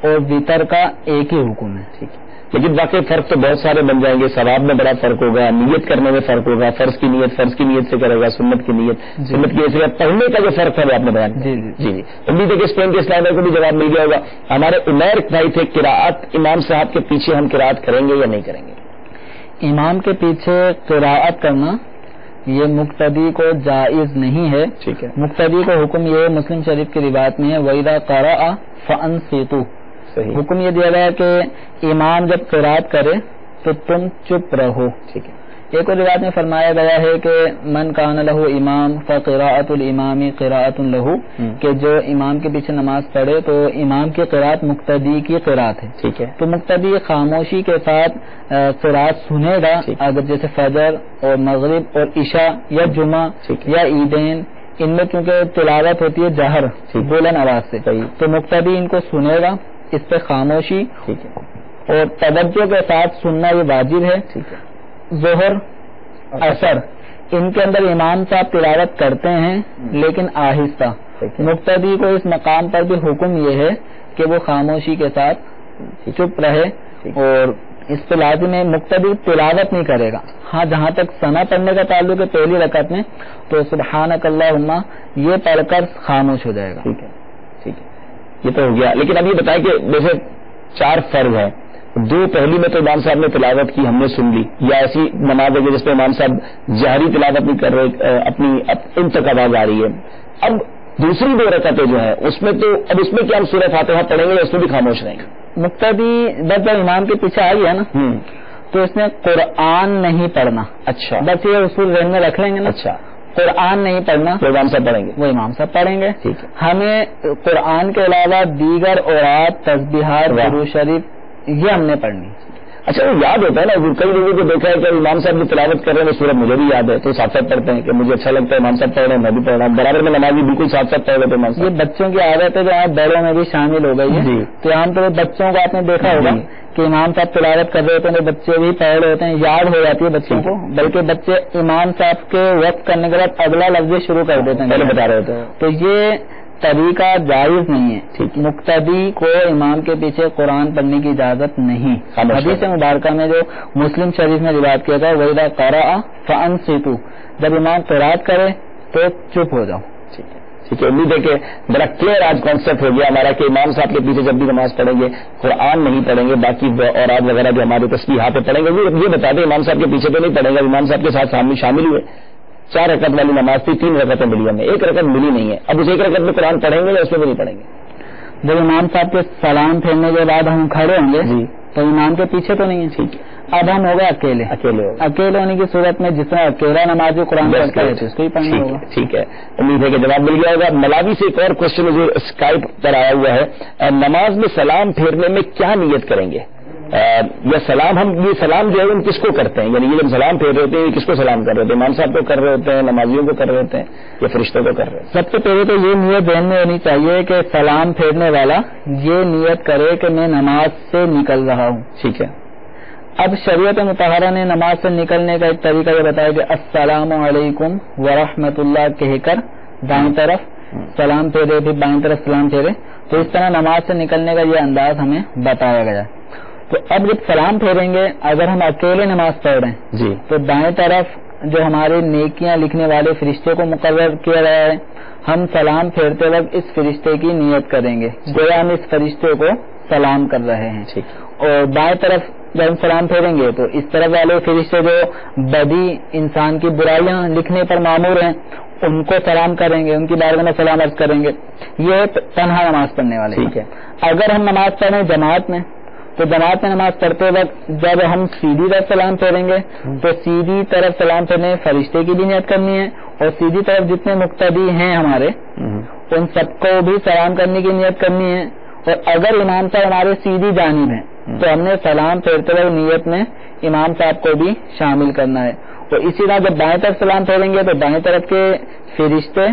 اور وتر کا ایک ہی حکم ہے. ٹھیک ہے. لیکن واقعی فرق تو بہت سارے بن جائیں گے. ثواب میں بڑا فرق ہوگا, نیت کرنے میں فرق ہوگا. فرض کی نیت سے کرے گا, سنت کی نیت سنت کی نیت سے پڑھنے کا جو فرق ہے وہ آپ نے بیان کیا. جی جی. امید ہے کہ اسپین کے اسلام کو بھی جواب مل گیا ہوگا. ہمارے عمیر بھائی تھے, قراءت امام صاحب کے پیچھے ہم قراءت کریں گے یا نہیں کریں گے؟ امام کے پیچھے قراءت کرنا یہ مقتدی کو جائز نہیں ہے. ٹھیک ہے. مقتدی کو حکم یہ مسلم شریف کی روایت میں ہے وَإِذَا قَرَأَ فَأَنصِتُوا. حکم یہ دیا گیا کہ امام جب قراءت کرے تو تم چپ رہو. ٹھیک ہے. ایک اور روایت میں فرمایا گیا ہے کہ من کان لہ امام فقراءۃ الامام قراءۃ لہ, کہ جو امام کے پیچھے نماز پڑھے تو امام کی قراءت مقتدی کی قراءت ہے. ٹھیک ہے. تو مقتدی خاموشی کے ساتھ قراءت سنے گا. اگر جیسے فجر اور مغرب اور عشاء یا جمعہ یا عیدین ان میں چونکہ تلاوت ہوتی ہے جہر بلند آواز سے, تو مقتدی ان کو سنے گا, اس پہ خاموشی اور توجہ کے ساتھ سننا یہ واجب ہے. ظہر اثر ان کے اندر امام صاحب تلاوت کرتے ہیں لیکن آہستہ. مقتدی کو اس مقام پر بھی حکم یہ ہے کہ وہ خاموشی کے ساتھ چپ رہے اور اس پہ لازم ہے مقتدی تلاوت نہیں کرے گا. ہاں جہاں تک ثنا پڑھنے کا تعلق ہے پہلی رکعت میں تو سبحانک اللہم یہ پڑھ کر خاموش ہو جائے گا. ٹھیک ہے. ٹھیک ہے. یہ تو ہو گیا. لیکن اب یہ بتائیں کہ جیسے 4 فرض ہیں, 2 پہلی میں تو امام صاحب نے تلاوت کی, ہم نے سن لی, یا ایسی نماز ہے جس میں امام صاحب جہری تلاوت نہیں کر رہے, اپنی ان تک آواز آ رہی ہے. اب دوسری 2 رکعتیں جو ہیں اس میں تو اب اس میں کیا ہم سورہ فاتحہ پڑھیں گے یا اس میں بھی خاموش رہیں گے؟ مقتدی جب امام کے پیچھے آئی ہے نا تو اس میں قرآن نہیں پڑھنا. اچھا. بس یہ اصول ذہن میں رکھ لیں گے نا. اچھا. قرآن نہیں پڑھنا, وہ امام صاحب پڑھیں گے. وہ امام صاحب پڑھیں گے. ٹھیک ہے. ہمیں قرآن کے علاوہ دیگر اورات, تسبیحات, درود شریف یہ ہم نے پڑھنی. اچھا, وہ یاد ہوتا ہے نا, کئی لوگوں کو دیکھا ہے کہ امام صاحب بھی تلاوت کر رہے ہیں, سورت مجھے بھی یاد ہے تو ساتھ ساتھ پڑھتے ہیں کہ مجھے اچھا لگتا ہے امام صاحب پڑھ رہے ہیں میں بھی پڑھ رہا ہوں, برابر میں نماز بھی بالکل ساتھ ساتھ پڑھ رہے تھے. یہ بچوں کی عادت ہے جو آپ بڑوں میں بھی شامل ہو گئی ہے. تو عام طور پر بچوں کو آپ نے دیکھا ہوگا کہ امام صاحب تلاوت کر رہے ہوتے ہیں, بچے بھی پڑھ رہے ہوتے ہیں, یاد ہو جاتی ہے بچوں کو, بلکہ بچے امام صاحب کے وقت کرنے کے بعد اگلا لفظ شروع کر دیتے ہیں, پہلے بتا رہے ہوتے ہیں. تو یہ طریقہ جائز نہیں ہے. ٹھیک. مقتدی کو امام کے پیچھے قرآن پڑھنے کی اجازت نہیں. حدیث مبارکہ میں جو مسلم شریف میں روایت کیا تھا وَإِذَا قَرَأَ فَأَنصِتُوا، جب امام قرات کرے تو چپ ہو جاؤ. ٹھیک ہے. امید ہے کہ بڑا کلیئر آج کانسیپٹ ہو گیا ہمارا کہ امام صاحب کے پیچھے جب بھی نماز پڑھیں گے قرآن نہیں پڑھیں گے، باقی اوراد وغیرہ جو ہمارے تسبیحات پہ پڑھیں گے یہ بتا دیں امام صاحب کے پیچھے تو نہیں پڑھیں گے. امام صاحب کے ساتھ شامل ہوئے، 4 رکعت والی نماز تھی، 3 رکعتیں ملی ہمیں، 1 رکعت ملی نہیں ہے. اب اس 1 رکعت میں قرآن پڑھیں گے یا اس میں بھی نہیں پڑھیں گے؟ جب امام صاحب کے سلام پھیرنے کے بعد ہم کھڑے ہوں گے جی تو امام کے پیچھے تو نہیں ہے. ٹھیک ہے. اب ہم ہو گئے اکیلے ہونے کی صورت میں جس طرح اکیلا نماز قرآن پڑھتا ہے اس کو ہی پڑھنا ہوگا. ٹھیک ہے. امید ہے کہ جواب مل گیا ہوگا. ملاوی سے ایک اور کوشچن مجھے اسکائپ پر آیا ہوا ہے، نماز میں سلام پھیرنے میں کیا نیت کریں گے؟ یا سلام یہ سلام جو ہے ہم کس کو کرتے ہیں؟ یعنی یہ جب سلام پھیر رہے ہوتے ہیں کس کو سلام کر رہے ہوتے ہیں؟ امام صاحب کو کر رہے ہوتے ہیں، نمازیوں کو کر رہے ہوتے ہیں، یا فرشتوں کو کر رہے ہیں؟ سب سے پہلے تو یہ نیت ذہن میں ہونی چاہیے کہ سلام پھیرنے والا یہ نیت کرے کہ میں نماز سے نکل رہا ہوں. ٹھیک ہے. اب شریعت مطہرہ نے نماز سے نکلنے کا ایک طریقہ یہ بتایا کہ السلام علیکم ورحمۃ اللہ کہہ کر دائیں طرف سلام پھیرے، پھر بائیں طرف سلام پھیرے. تو اس طرح نماز سے نکلنے کا یہ انداز ہمیں بتایا گیا. تو اب جب سلام پھیریں گے اگر ہم اکیلے نماز پڑھ رہے ہیں جی تو دائیں طرف جو ہمارے نیکیاں لکھنے والے فرشتے کو مقرر کیا گیا ہے، ہم سلام پھیرتے وقت اس فرشتے کی نیت کریں گے گویا ہم اس فرشتے کو سلام کر رہے ہیں. ٹھیک. اور بائیں طرف جب ہم سلام پھیریں گے تو اس طرف والے فرشتے جو بدی انسان کی برائیاں لکھنے پر مامور ہیں ان کو سلام کریں گے، ان کی بارگاہ میں سلام عرض کریں گے. یہ تنہا نماز پڑھنے والے. ٹھیک ہے. اگر ہم نماز پڑھیں جماعت میں تو جماعت میں نماز پڑھتے وقت جب ہم سیدھی طرف سلام پھیریں گے تو سیدھی طرف سلام پھیرنے فرشتے کی بھی نیت کرنی ہے اور سیدھی طرف جتنے مقتدی ہیں ہمارے ان سب کو بھی سلام کرنے کی نیت کرنی ہے. اور اگر امام صاحب ہمارے سیدھی جانب ہیں تو ہم نے سلام پھیرتے وقت نیت میں امام صاحب کو بھی شامل کرنا ہے. اور اسی طرح جب دائیں طرف سلام پھیریں گے تو دائیں طرف کے فرشتے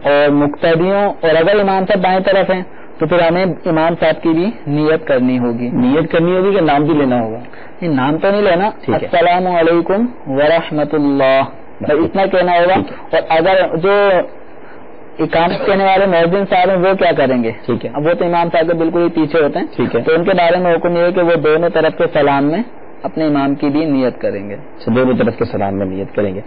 اور مقتدیوں اور اگر امام صاحب بائیں طرف ہیں تو پھر ہمیں امام صاحب کی بھی نیت کرنی ہوگی. نیت کرنی ہوگی کہ نام بھی لینا ہوگا؟ نام تو نہیں لینا. السلام علیکم ورحمۃ اللہ اتنا کہنا ہوگا. اور اگر جو اقامت کہنے والے مؤذن صاحب ہیں وہ کیا کریں گے؟ ٹھیک ہے. اب وہ تو امام صاحب کے بالکل ہی پیچھے ہوتے ہیں. ٹھیک ہے. تو ان کے بارے میں حکم یہ ہے کہ وہ دونوں طرف کے سلام میں اپنے امام کی بھی نیت کریں گے. دونوں طرف کے سلام میں نیت کریں گے.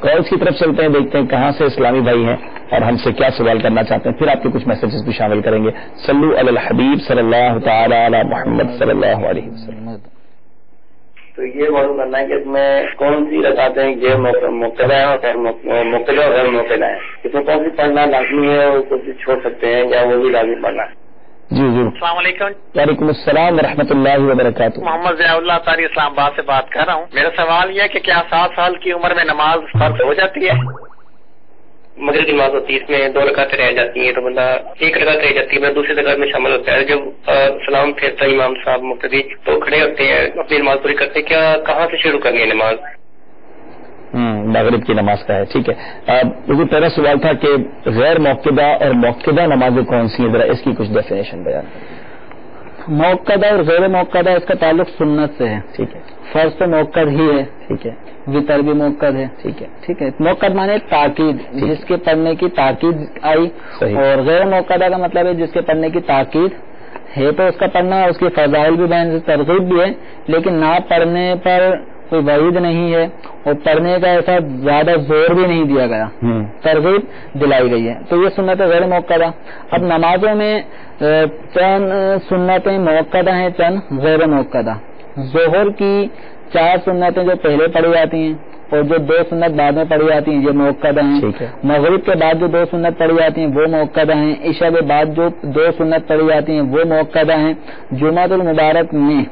کالز کی طرف چلتے ہیں، دیکھتے ہیں کہاں سے اسلامی بھائی ہیں اور ہم سے کیا سوال کرنا چاہتے ہیں، پھر آپ کے کچھ میسجز بھی شامل کریں گے. صلو علی الحبیب صلی اللہ تعالی علی محمد صلی اللہ علیہ وسلم. تو یہ معلوم کرنا ہے کہ اس میں کون سی رکعتیں یہ مبتلا ہیں اور مبتلا اور غیر مبتلا ہیں، اس میں کون سی پڑھنا لازمی ہے اور کون سی چھوڑ سکتے ہیں یا وہ بھی لازمی پڑھنا ہے؟ جی جی. السلام علیکم. وعلیکم السلام ورحمۃ اللہ وبرکاتہ. محمد ضیاء اللہ طاری اسلام آباد سے بات کر رہا ہوں. میرا سوال یہ ہے کہ کیا 7 سال کی عمر میں نماز فرض ہو جاتی ہے؟ مغرب کی نماز ہوتی ہے، اس میں 2 رکعتیں رہ جاتی ہیں تو بندہ 1 رکعت رہ جاتی ہے، دوسری رکعت میں شامل ہوتا ہے. جب سلام پھیرتا ہے امام صاحب مقتدی تو کھڑے ہوتے ہیں اپنی نماز پوری کرتے ہیں، کیا کہاں سے شروع کرنی ہے نماز؟ مغرب کی نماز کا ہے. ٹھیک ہے. مجھے پہلا سوال تھا کہ غیر موقدہ اور موقدہ نمازیں کون سی ہیں، ذرا اس کی کچھ ڈیفینیشن بیان کریں. موقدہ اور غیر موقدہ اس کا تعلق سنت سے ہے. ٹھیک ہے. فرض تو موقد ہی ہے. ٹھیک ہے. وطر بھی موقد ہے. ٹھیک ہے. ٹھیک ہے. موقد مانے تاکید، جس کے پڑھنے کی تاکید آئی. اور غیر موقدہ کا مطلب ہے جس کے پڑھنے کی تاکید ہے تو اس کا پڑھنا، اس کی فضائل بھی بیان سے ترغیب بھی ہے لیکن نہ پڑھنے پر کوئی وعید نہیں ہے اور پڑھنے کا ایسا زیادہ زور بھی نہیں دیا گیا، ترغیب دلائی گئی ہے. تو یہ سنت غیر موقدہ. اب نمازوں میں چند سنتیں موقدہ ہیں، چند غیر موقدہ. ظہر کی 4 سنتیں جو پہلے پڑھی جاتی ہیں اور جو 2 سنت بعد میں پڑھی جاتی ہیں یہ موقدہ ہیں. مغرب کے بعد جو 2 سنت پڑھی جاتی ہیں وہ موقدہ ہیں. عشاء کے بعد جو 2 سنت پڑھی جاتی ہیں وہ موقدہ ہیں. جمعۃ المبارک میں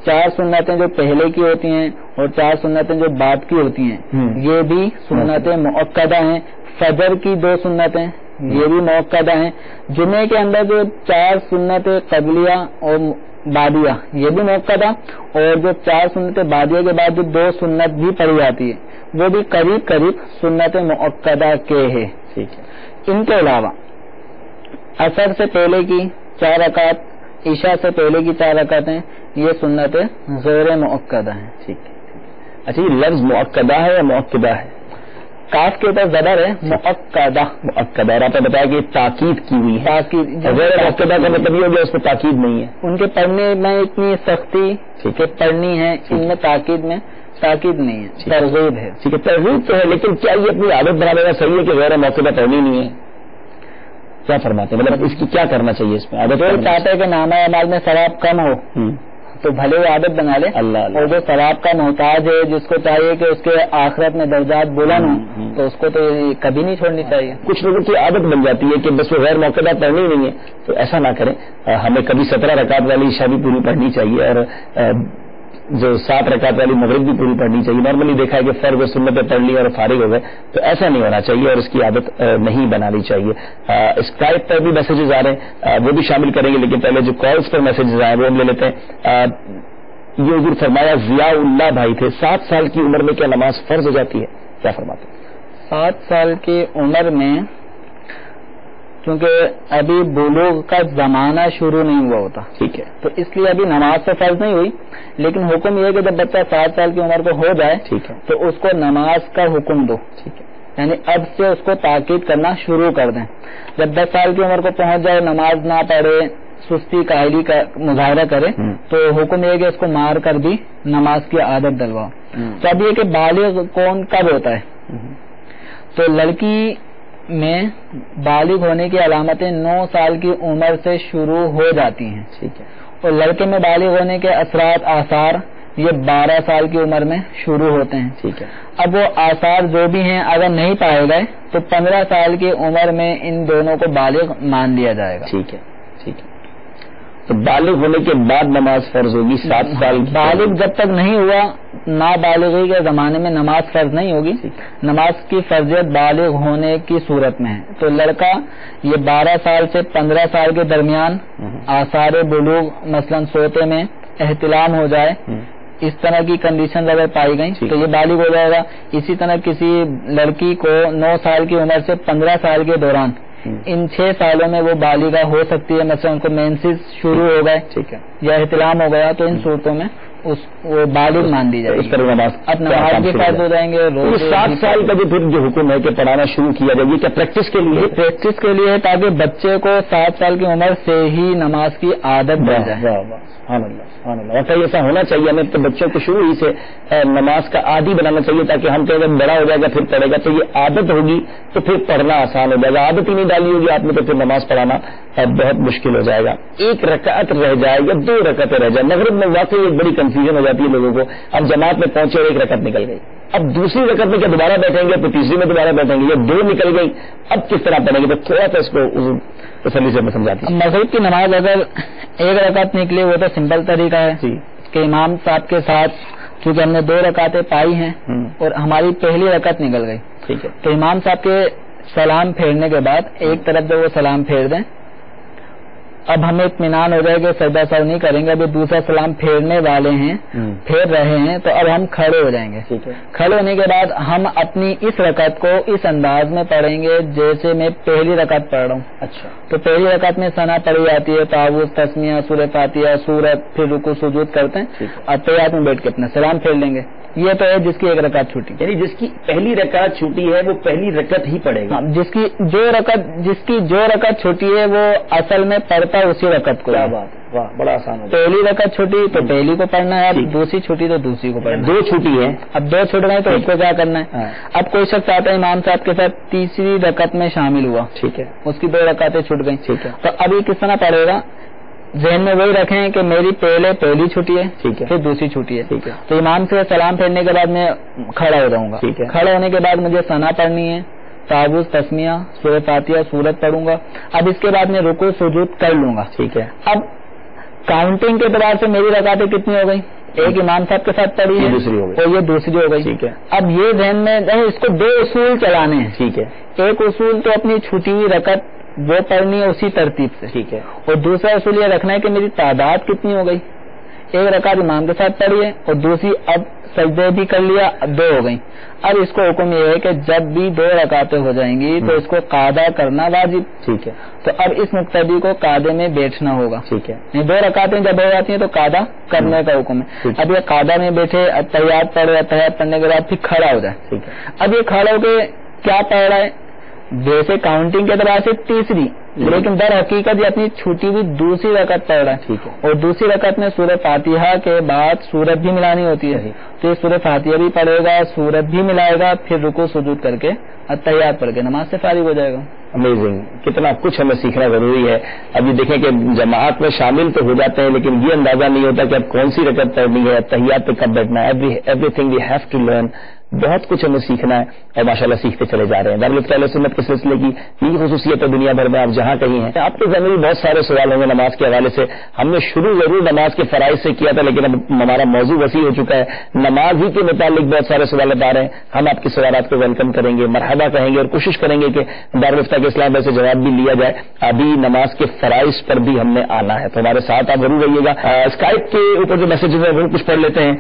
4 سنتیں جو پہلے کی ہوتی ہیں اور 4 سنتیں جو بعد کی ہوتی ہیں یہ بھی سنتیں موقدہ ہیں. فجر کی 2 سنتیں یہ بھی موقدہ ہیں. جمعے کے اندر جو 4 سنتیں قبلیہ اور بعدیہ یہ بھی موقدہ، اور جو 4 سنتیں بعدیہ کے بعد جو 2 سنت بھی پڑھی جاتی ہے وہ بھی قریب قریب سنت موقدہ کے ہے. ٹھیک ہے. ان کے علاوہ عصر سے پہلے کی 4 رکعت، عشاء سے پہلے کی 4 رکعتیں یہ سنت غیر موقدہ ہیں. ٹھیک ہے. اچھا، یہ لفظ موقدہ ہے یا موقدہ ہے؟ کاف کے اوپر زبر ہے مؤکدہ، مؤکدہ، اور آپ نے بتایا کہ تاکید کی ہوئی ہے، تاکید غیر مؤکدہ کا مطلب یہ ہو گیا اس میں تاکید نہیں ہے، ان کے پڑھنے میں اتنی سختی کہ پڑھنی ہے، ان میں تاکید میں تاکید نہیں ہے، ترغیب ہے. ٹھیک ہے، ترغیب تو ہے، لیکن کیا یہ اپنی عادت بنا لینا صحیح ہے کہ غیر مؤکدہ پڑھنی نہیں ہے؟ کیا فرماتے ہیں، مطلب اس کی کیا کرنا چاہیے اس میں؟ عادت جو چاہتا ہے کہ نامہ اعمال میں ثواب کم ہو تو بھلے وہ عادت بنا لے، اللہ، اور جو ثواب کا محتاج ہے جس کو چاہیے کہ اس کے آخرت میں درجات بلند ہوں تو اس کو تو کبھی نہیں چھوڑنی چاہیے. کچھ لوگوں کی عادت بن جاتی ہے کہ بس وہ غیر مؤکدہ پڑھنی نہیں ہے، تو ایسا نہ کریں. ہمیں کبھی 17 رکعت والی عشاء بھی پوری پڑھنی چاہیے اور جو 7 رکعت والی مغرب بھی پوری پڑھنی چاہیے. نارملی دیکھا ہے کہ فرض و سنتیں پڑھ لی اور فارغ ہو گئے، تو ایسا نہیں ہونا چاہیے اور اس کی عادت نہیں بنانی چاہیے. اسکائپ پر بھی میسیجز آ رہے ہیں، وہ بھی شامل کریں گے، لیکن پہلے جو کالز پر میسیجز آئے وہ ہم لے لیتے ہیں. یہ حضور فرمایا ضیاء اللہ بھائی تھے، 7 سال کی عمر میں کیا نماز فرض ہو جاتی ہے؟ کیا فرماتے ہیں؟ 7 سال کی عمر میں کیونکہ ابھی بلوغ کا زمانہ شروع نہیں ہوا ہوتا، ٹھیک ہے، تو اس لیے ابھی نماز تو فرض نہیں ہوئی، لیکن حکم یہ ہے کہ جب بچہ 7 سال کی عمر کو ہو جائے ٹھیک ہے، تو اس کو نماز کا حکم دو، ٹھیک ہے، یعنی اب سے اس کو تاکید کرنا شروع کر دیں. جب 10 سال کی عمر کو پہنچ جائے، نماز نہ پڑھے، سستی کاہلی کا مظاہرہ کرے، تو حکم یہ کہ اس کو مار کر بھی نماز کی عادت دلواؤ. تو اب یہ کہ بالغ کون کب ہوتا ہے، تو لڑکی میں بالغ ہونے کی علامتیں 9 سال کی عمر سے شروع ہو جاتی ہیں، ٹھیک ہے، اور لڑکے میں بالغ ہونے کے اثرات آثار یہ 12 سال کی عمر میں شروع ہوتے ہیں. ٹھیک ہے. اب وہ آثار جو بھی ہیں اگر نہیں پائے گئے تو 15 سال کی عمر میں ان دونوں کو بالغ مان لیا جائے گا. ٹھیک ہے، ٹھیک ہے. تو بالغ ہونے کے بعد نماز فرض ہوگی 7 سال. بالغ جب تک نہیں ہوا، نابالغی کے زمانے میں نماز فرض نہیں ہوگی. نماز کی فرضیت بالغ ہونے کی صورت میں ہے. تو لڑکا یہ 12 سال سے 15 سال کے درمیان آثار بلوغ مثلاً سوتے میں احتلام ہو جائے، اس طرح کی کنڈیشن اگر پائی گئی تو یہ بالغ ہو جائے گا. اسی طرح کسی لڑکی کو 9 سال کی عمر سے 15 سال کے دوران ان 6 سالوں میں وہ بالغہ ہو سکتی ہے. مثلا ان کو مینسز شروع ہو گئے، ٹھیک ہے، یا احتلام ہو گیا، تو ان صورتوں میں وہ بالغ مان لی جائے گی. اب نماز بھی فرض ہو جائیں گے. 7 سال کا جو حکم ہے کہ پڑھانا شروع کیا جائے گی، کیا پریکٹس کے لیے؟ پریکٹس کے لیے، تاکہ بچے کو 7 سال کی عمر سے ہی نماز کی عادت بن جائے. سبحان اللہ، سبحان اللہ. واقعی ایسا ہونا چاہیے. ہمیں تو بچوں کو شروع ہی سے نماز کا عادی بنانا چاہیے، تاکہ ہم کہ جب بڑا ہو جائے گا پھر پڑھے گا تو یہ عادت ہوگی، تو پھر پڑھنا آسان ہو جائے گا. عادت ہی نہیں ڈالی ہوگی آپ نے تو پھر نماز پڑھانا بہت مشکل ہو جائے گا. 1 رکعت رہ جائے یا 2 رکعتیں رہ جائے، مغرب میں واقعی ایک بڑی کنفیوژن ہو جاتی ہے لوگوں کو. اب جماعت میں پہنچے اور 1 رکعت نکل گئی، اب دوسری رکعت میں کیا دوبارہ بیٹھیں گے، تو تیسری میں دوبارہ بیٹھیں گے، یا 2 نکل گئی، اب کس طرح پڑھیں گے؟ تو تھوڑا سا اس کو تسلی سے میں سمجھاتی ہوں. مغرب کی نماز اگر 1 رکعت نکلی وہ تو سمپل طریقہ ہے کہ امام صاحب کے ساتھ، کیونکہ ہم نے 2 رکعتیں پائی ہیں اور ہماری پہلی رکعت نکل گئی، ٹھیک ہے، تو امام صاحب کے سلام پھیرنے کے بعد ایک طرف جب وہ سلام پھیر دیں، اب ہمیں اطمینان ہو جائے کہ سجدہ سہو نہیں کریں گے، ابھی دوسرا سلام پھیرنے والے ہیں، پھیر رہے ہیں، تو اب ہم کھڑے ہو جائیں گے. کھڑے ہونے کے بعد ہم اپنی اس رکعت کو اس انداز میں پڑھیں گے جیسے میں پہلی رکعت پڑھ رہا ہوں. اچھا، تو پہلی رکعت میں ثنا پڑھی جاتی ہے، تعوذ، تسمیہ، سورہ فاتحہ، سورت، پھر رکوع سجود کرتے ہیں، اور تحیات میں بیٹھ کے اپنا سلام پھیر لیں گے. یہ تو ہے جس کی 1 رکعت چھوٹی، یعنی جس کی پہلی رکعت چھوٹی ہے وہ پہلی رکعت ہی پڑھے گا. جس کی جو رکعت چھوٹی ہے وہ اصل میں پڑھتا اسی رکعت کو. کیا بات ہے، واہ، بڑا آسان ہے. پہلی رکعت چھوٹی تو پہلی کو پڑھنا ہے، اب دوسری چھوٹی تو دوسری کو پڑھنا ہے. 2 چھوٹی ہے، اب 2 چھوٹ گئے تو اس کو کیا کرنا ہے؟ اب کوئی شخص آتا ہے امام صاحب کے ساتھ تیسری رکعت میں شامل ہوا، ٹھیک ہے، اس کی 2 رکعتیں چھوٹ گئی، ٹھیک ہے، تو اب یہ کس طرح پڑھے گا؟ ذہن میں وہی رکھیں کہ میری پہلی چھٹی ہے، ٹھیک ہے، پھر دوسری چھٹی ہے، ٹھیک ہے. تو امام سے سلام پھیرنے کے بعد میں کھڑا ہو جاؤں گا، ٹھیک ہے. کھڑے ہونے کے بعد مجھے ثنا پڑھنی ہے، تعوذ، تسمیہ، سورہ فاتحہ، سورت پڑھوں گا. اب اس کے بعد میں رکوع سجود کر لوں گا، ٹھیک ہے. اب کاؤنٹنگ کے اعتبار سے میری رکعتیں کتنی ہو گئی؟ 1 امام صاحب کے ساتھ پڑھی ہے، دوسری ہو گئی، اور یہ دوسری ہو گئی، ٹھیک ہے. اب یہ ذہن میں اس کو 2 اصول چلانے ہیں، ٹھیک ہے. ایک اصول تو اپنی چھٹی ہوئی رکعت وہ پڑھنی ہے اسی ترتیب سے، ٹھیک ہے، اور دوسرا اصول یہ رکھنا ہے کہ میری تعداد کتنی ہو گئی. 1 رکعت امام کے ساتھ پڑھی ہے اور دوسری اب سجدے بھی کر لیا، اب 2 ہو گئی. اب اس کو حکم یہ ہے کہ جب بھی 2 رکعتیں ہو جائیں گی تو اس کو قعدہ کرنا واجب، ٹھیک ہے. تو اب اس مقتدی کو قعدے میں بیٹھنا ہوگا، ٹھیک ہے. 2 رکعتیں جب ہو جاتی ہیں تو قعدہ کرنے کا حکم ہے. اب یہ قعدہ میں بیٹھے، تحیات پڑھے، تحیات پڑھنے کے بعد پھر کھڑا ہو جائے. ٹھیک ہے. اب یہ کھڑا ہو کے کیا پڑھ رہا ہے؟ ویسے کاؤنٹنگ کے اعتبار سے تیسری، لیکن در حقیقت یہ اپنی چھوٹی ہوئی دوسری رکعت پڑھ رہا ہے. ٹھیک ہے. اور دوسری رکعت میں سورہ فاتحہ کے بعد سورت بھی ملانی ہوتی ہے، تو یہ سورہ فاتحہ بھی پڑھے گا، سورت بھی ملائے گا، پھر رکوع سجود کر کے اتحیات پڑھ کے نماز سے فارغ ہو جائے گا. امیزنگ، کتنا کچھ ہمیں سیکھنا ضروری ہے. ابھی دیکھیں کہ جماعت میں شامل تو ہو جاتے ہیں، لیکن یہ اندازہ نہیں ہوتا کہ اب کون سی رکعت پڑھنی ہے، تحیات پہ کب بیٹھنا ہے. Everything we have to learn. بہت کچھ ہمیں سیکھنا ہے اور ماشاءاللہ سیکھتے چلے جا رہے ہیں. دارالفتہ اہل سنت کے سلسلے کی یہی خصوصیت ہے دنیا بھر میں آپ جہاں کہیں ہیں. آپ کے ذہن میں بہت سارے سوال ہوں گے نماز کے حوالے سے. ہم نے شروع ضرور نماز کے فرائض سے کیا تھا، لیکن اب ہمارا موضوع وسیع ہو چکا ہے. نماز ہی کے متعلق بہت سارے سوالات آ رہے ہیں. ہم آپ کے سوالات کو ویلکم کریں گے، مرحبا کہیں گے، اور کوشش کریں گے کہ دارالفتہ کے اسلام سے جواب بھی لیا جائے. ابھی نماز کے فرائض پر بھی ہم نے آنا ہے، تو ہمارے ساتھ آپ ضرور رہیے گا. اسکائپ کے اوپر جو میسجز ہیں وہ کچھ پڑھ لیتے ہیں.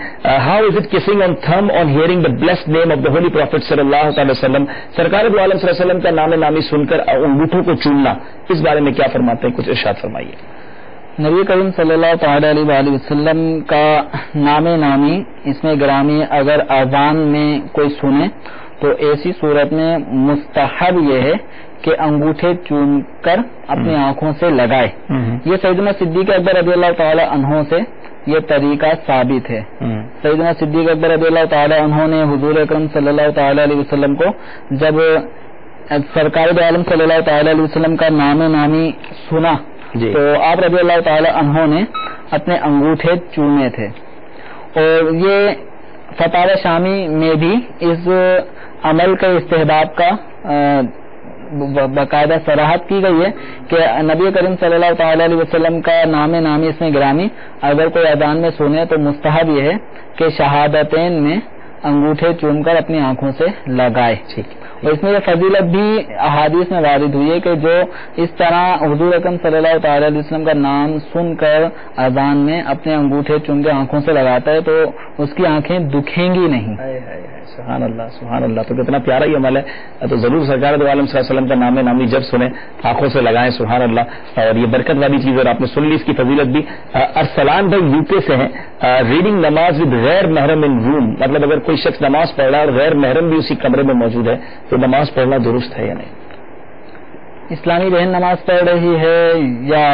How is it kissing on them on hearing the blessed name of the holy prophet صلی اللہ تعالی وسلم؟ سرکار دو عالم صلی اللہ علیہ وسلم کا نام نامی سن کر انگوٹھوں کو چومنا، اس بارے میں کیا فرماتے ہیں؟ کچھ ارشاد فرمائیے. نبی کریم صلی اللہ تعالی علیہ وآلہ وسلم کا نام نامی اس میں گرامی اگر اذان میں کوئی سنے تو ایسی صورت میں مستحب یہ ہے کہ انگوٹھے چوم کر اپنی آنکھوں سے لگائے. یہ سیدنا صدیق اکبر رضی اللہ تعالی عنہ سے یہ طریقہ ثابت ہے. سیدنا صدیق اکبر رضی اللہ تعالی عنہ نے حضور اکرم صلی اللہ تعالی علیہ وسلم کو جب سرکار دو عالم صلی اللہ تعالی علیہ وسلم کا نام نامی سنا تو آپ رضی اللہ تعالی عنہ نے اپنے انگوٹھے چومے تھے. اور یہ فتاوی شامی میں بھی اس عمل کے استحباب کا باقاعدہ صراحت کی گئی ہے کہ نبی کریم صلی اللہ تعالی علیہ وسلم کا نام نامی اس میں گرامی اگر کوئی اذان میں سنے تو مستحب یہ ہے کہ شہادتین میں انگوٹھے چوم کر اپنی آنکھوں سے لگائے. اور اس میں یہ فضیلت بھی احادیث میں وارد ہوئی ہے کہ جو اس طرح حضور اکرم صلی اللہ تعالی علیہ وسلم کا نام سن کر اذان میں اپنے انگوٹھے چوم کے آنکھوں سے لگاتا ہے تو اس کی آنکھیں دکھیں گی نہیں. سبحان اللہ سبحان اللہ. تو کتنا پیارا یہ عمل ہے. تو ضرور سرکار دو عالم صلی اللہ علیہ وسلم کا نام نامی جب سنیں آنکھوں سے لگائیں. سبحان اللہ. اور یہ برکت والی چیز اور آپ نے سن لی اس کی فضیلت بھی. ارسلان بھائی یو کے سے ہیں. ریڈنگ نماز ود غیر محرم ان روم، مطلب اگر کوئی شخص نماز پڑھ رہا ہے اور غیر محرم بھی اسی کمرے میں موجود ہے تو نماز پڑھنا درست ہے یا نہیں؟ اسلامی بہن نماز پڑھ رہی ہے یا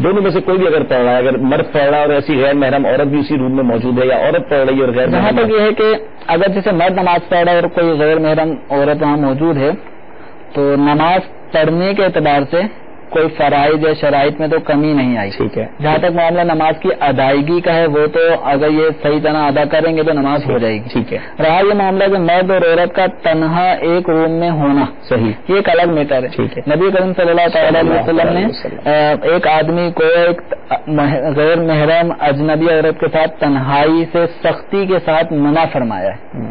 دونوں میں سے کوئی بھی اگر پڑھ رہا ہے، اگر مرد پڑھ رہا ہے اور ایسی غیر محرم عورت بھی اسی روم میں موجود ہے، یا عورت پڑھ رہی ہے اور غیر جہاں تک یہ ہے کہ اگر جیسے مرد نماز پڑھ رہا ہے اور کوئی غیر محرم عورت وہاں موجود ہے تو نماز پڑھنے کے اعتبار سے کوئی فرائض یا شرائط میں تو کمی نہیں آئی. ٹھیک ہے. جہاں تک معاملہ نماز کی ادائیگی کا ہے وہ تو اگر یہ صحیح طرح ادا کریں گے تو نماز ہو جائے گی. ٹھیک ہے. رہا یہ معاملہ کہ مرد اور عورت کا تنہا ایک روم میں ہونا، صحیح، یہ ایک الگ میٹر ہے. ٹھیک ہے. نبی کریم صلی اللہ تعالی علیہ وسلم نے ایک آدمی کو ایک غیر محرم اجنبی عورت کے ساتھ تنہائی سے سختی کے ساتھ منع فرمایا ہے.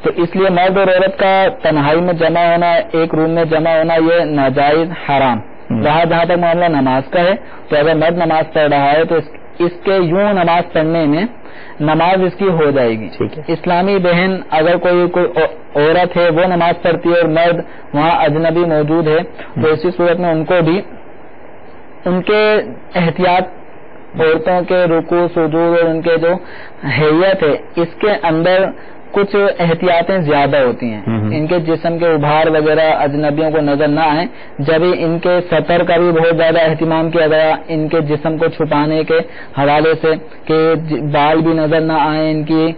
تو اس لیے مرد اور عورت کا تنہائی میں جمع ہونا، ایک روم میں جمع ہونا، یہ ناجائز حرام. رہا جہاں تک معاملہ نماز کا ہے تو اگر مرد نماز پڑھ رہا ہے تو اس کے یوں نماز پڑھنے میں نماز اس کی ہو جائے گی. اسلامی بہن اگر کوئی عورت ہے وہ نماز پڑھتی ہے اور مرد وہاں اجنبی موجود ہے تو اسی صورت میں ان کو بھی ان کے احتیاط، عورتوں کے رکوع سجود اور ان کے جو حیت ہے اس کے اندر کچھ احتیاطیں زیادہ ہوتی ہیں. ان کے جسم کے ابھار وغیرہ اجنبیوں کو نظر نہ آئے، جب ان کے سطر کا بھی بہت زیادہ اہتمام کیا گیا ان کے جسم کو چھپانے کے حوالے سے کہ بال بھی نظر نہ آئیں، ان کی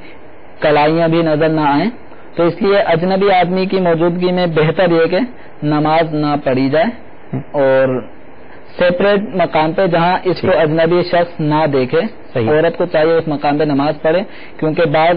کلائیاں بھی نظر نہ آئیں. تو اس لیے اجنبی آدمی کی موجودگی میں بہتر یہ کہ نماز نہ پڑھی جائے اور سیپریٹ مقام پہ جہاں اس کو اجنبی شخص نہ دیکھے. عورت کو چاہیے اس مقام پہ نماز پڑھے، کیونکہ بعض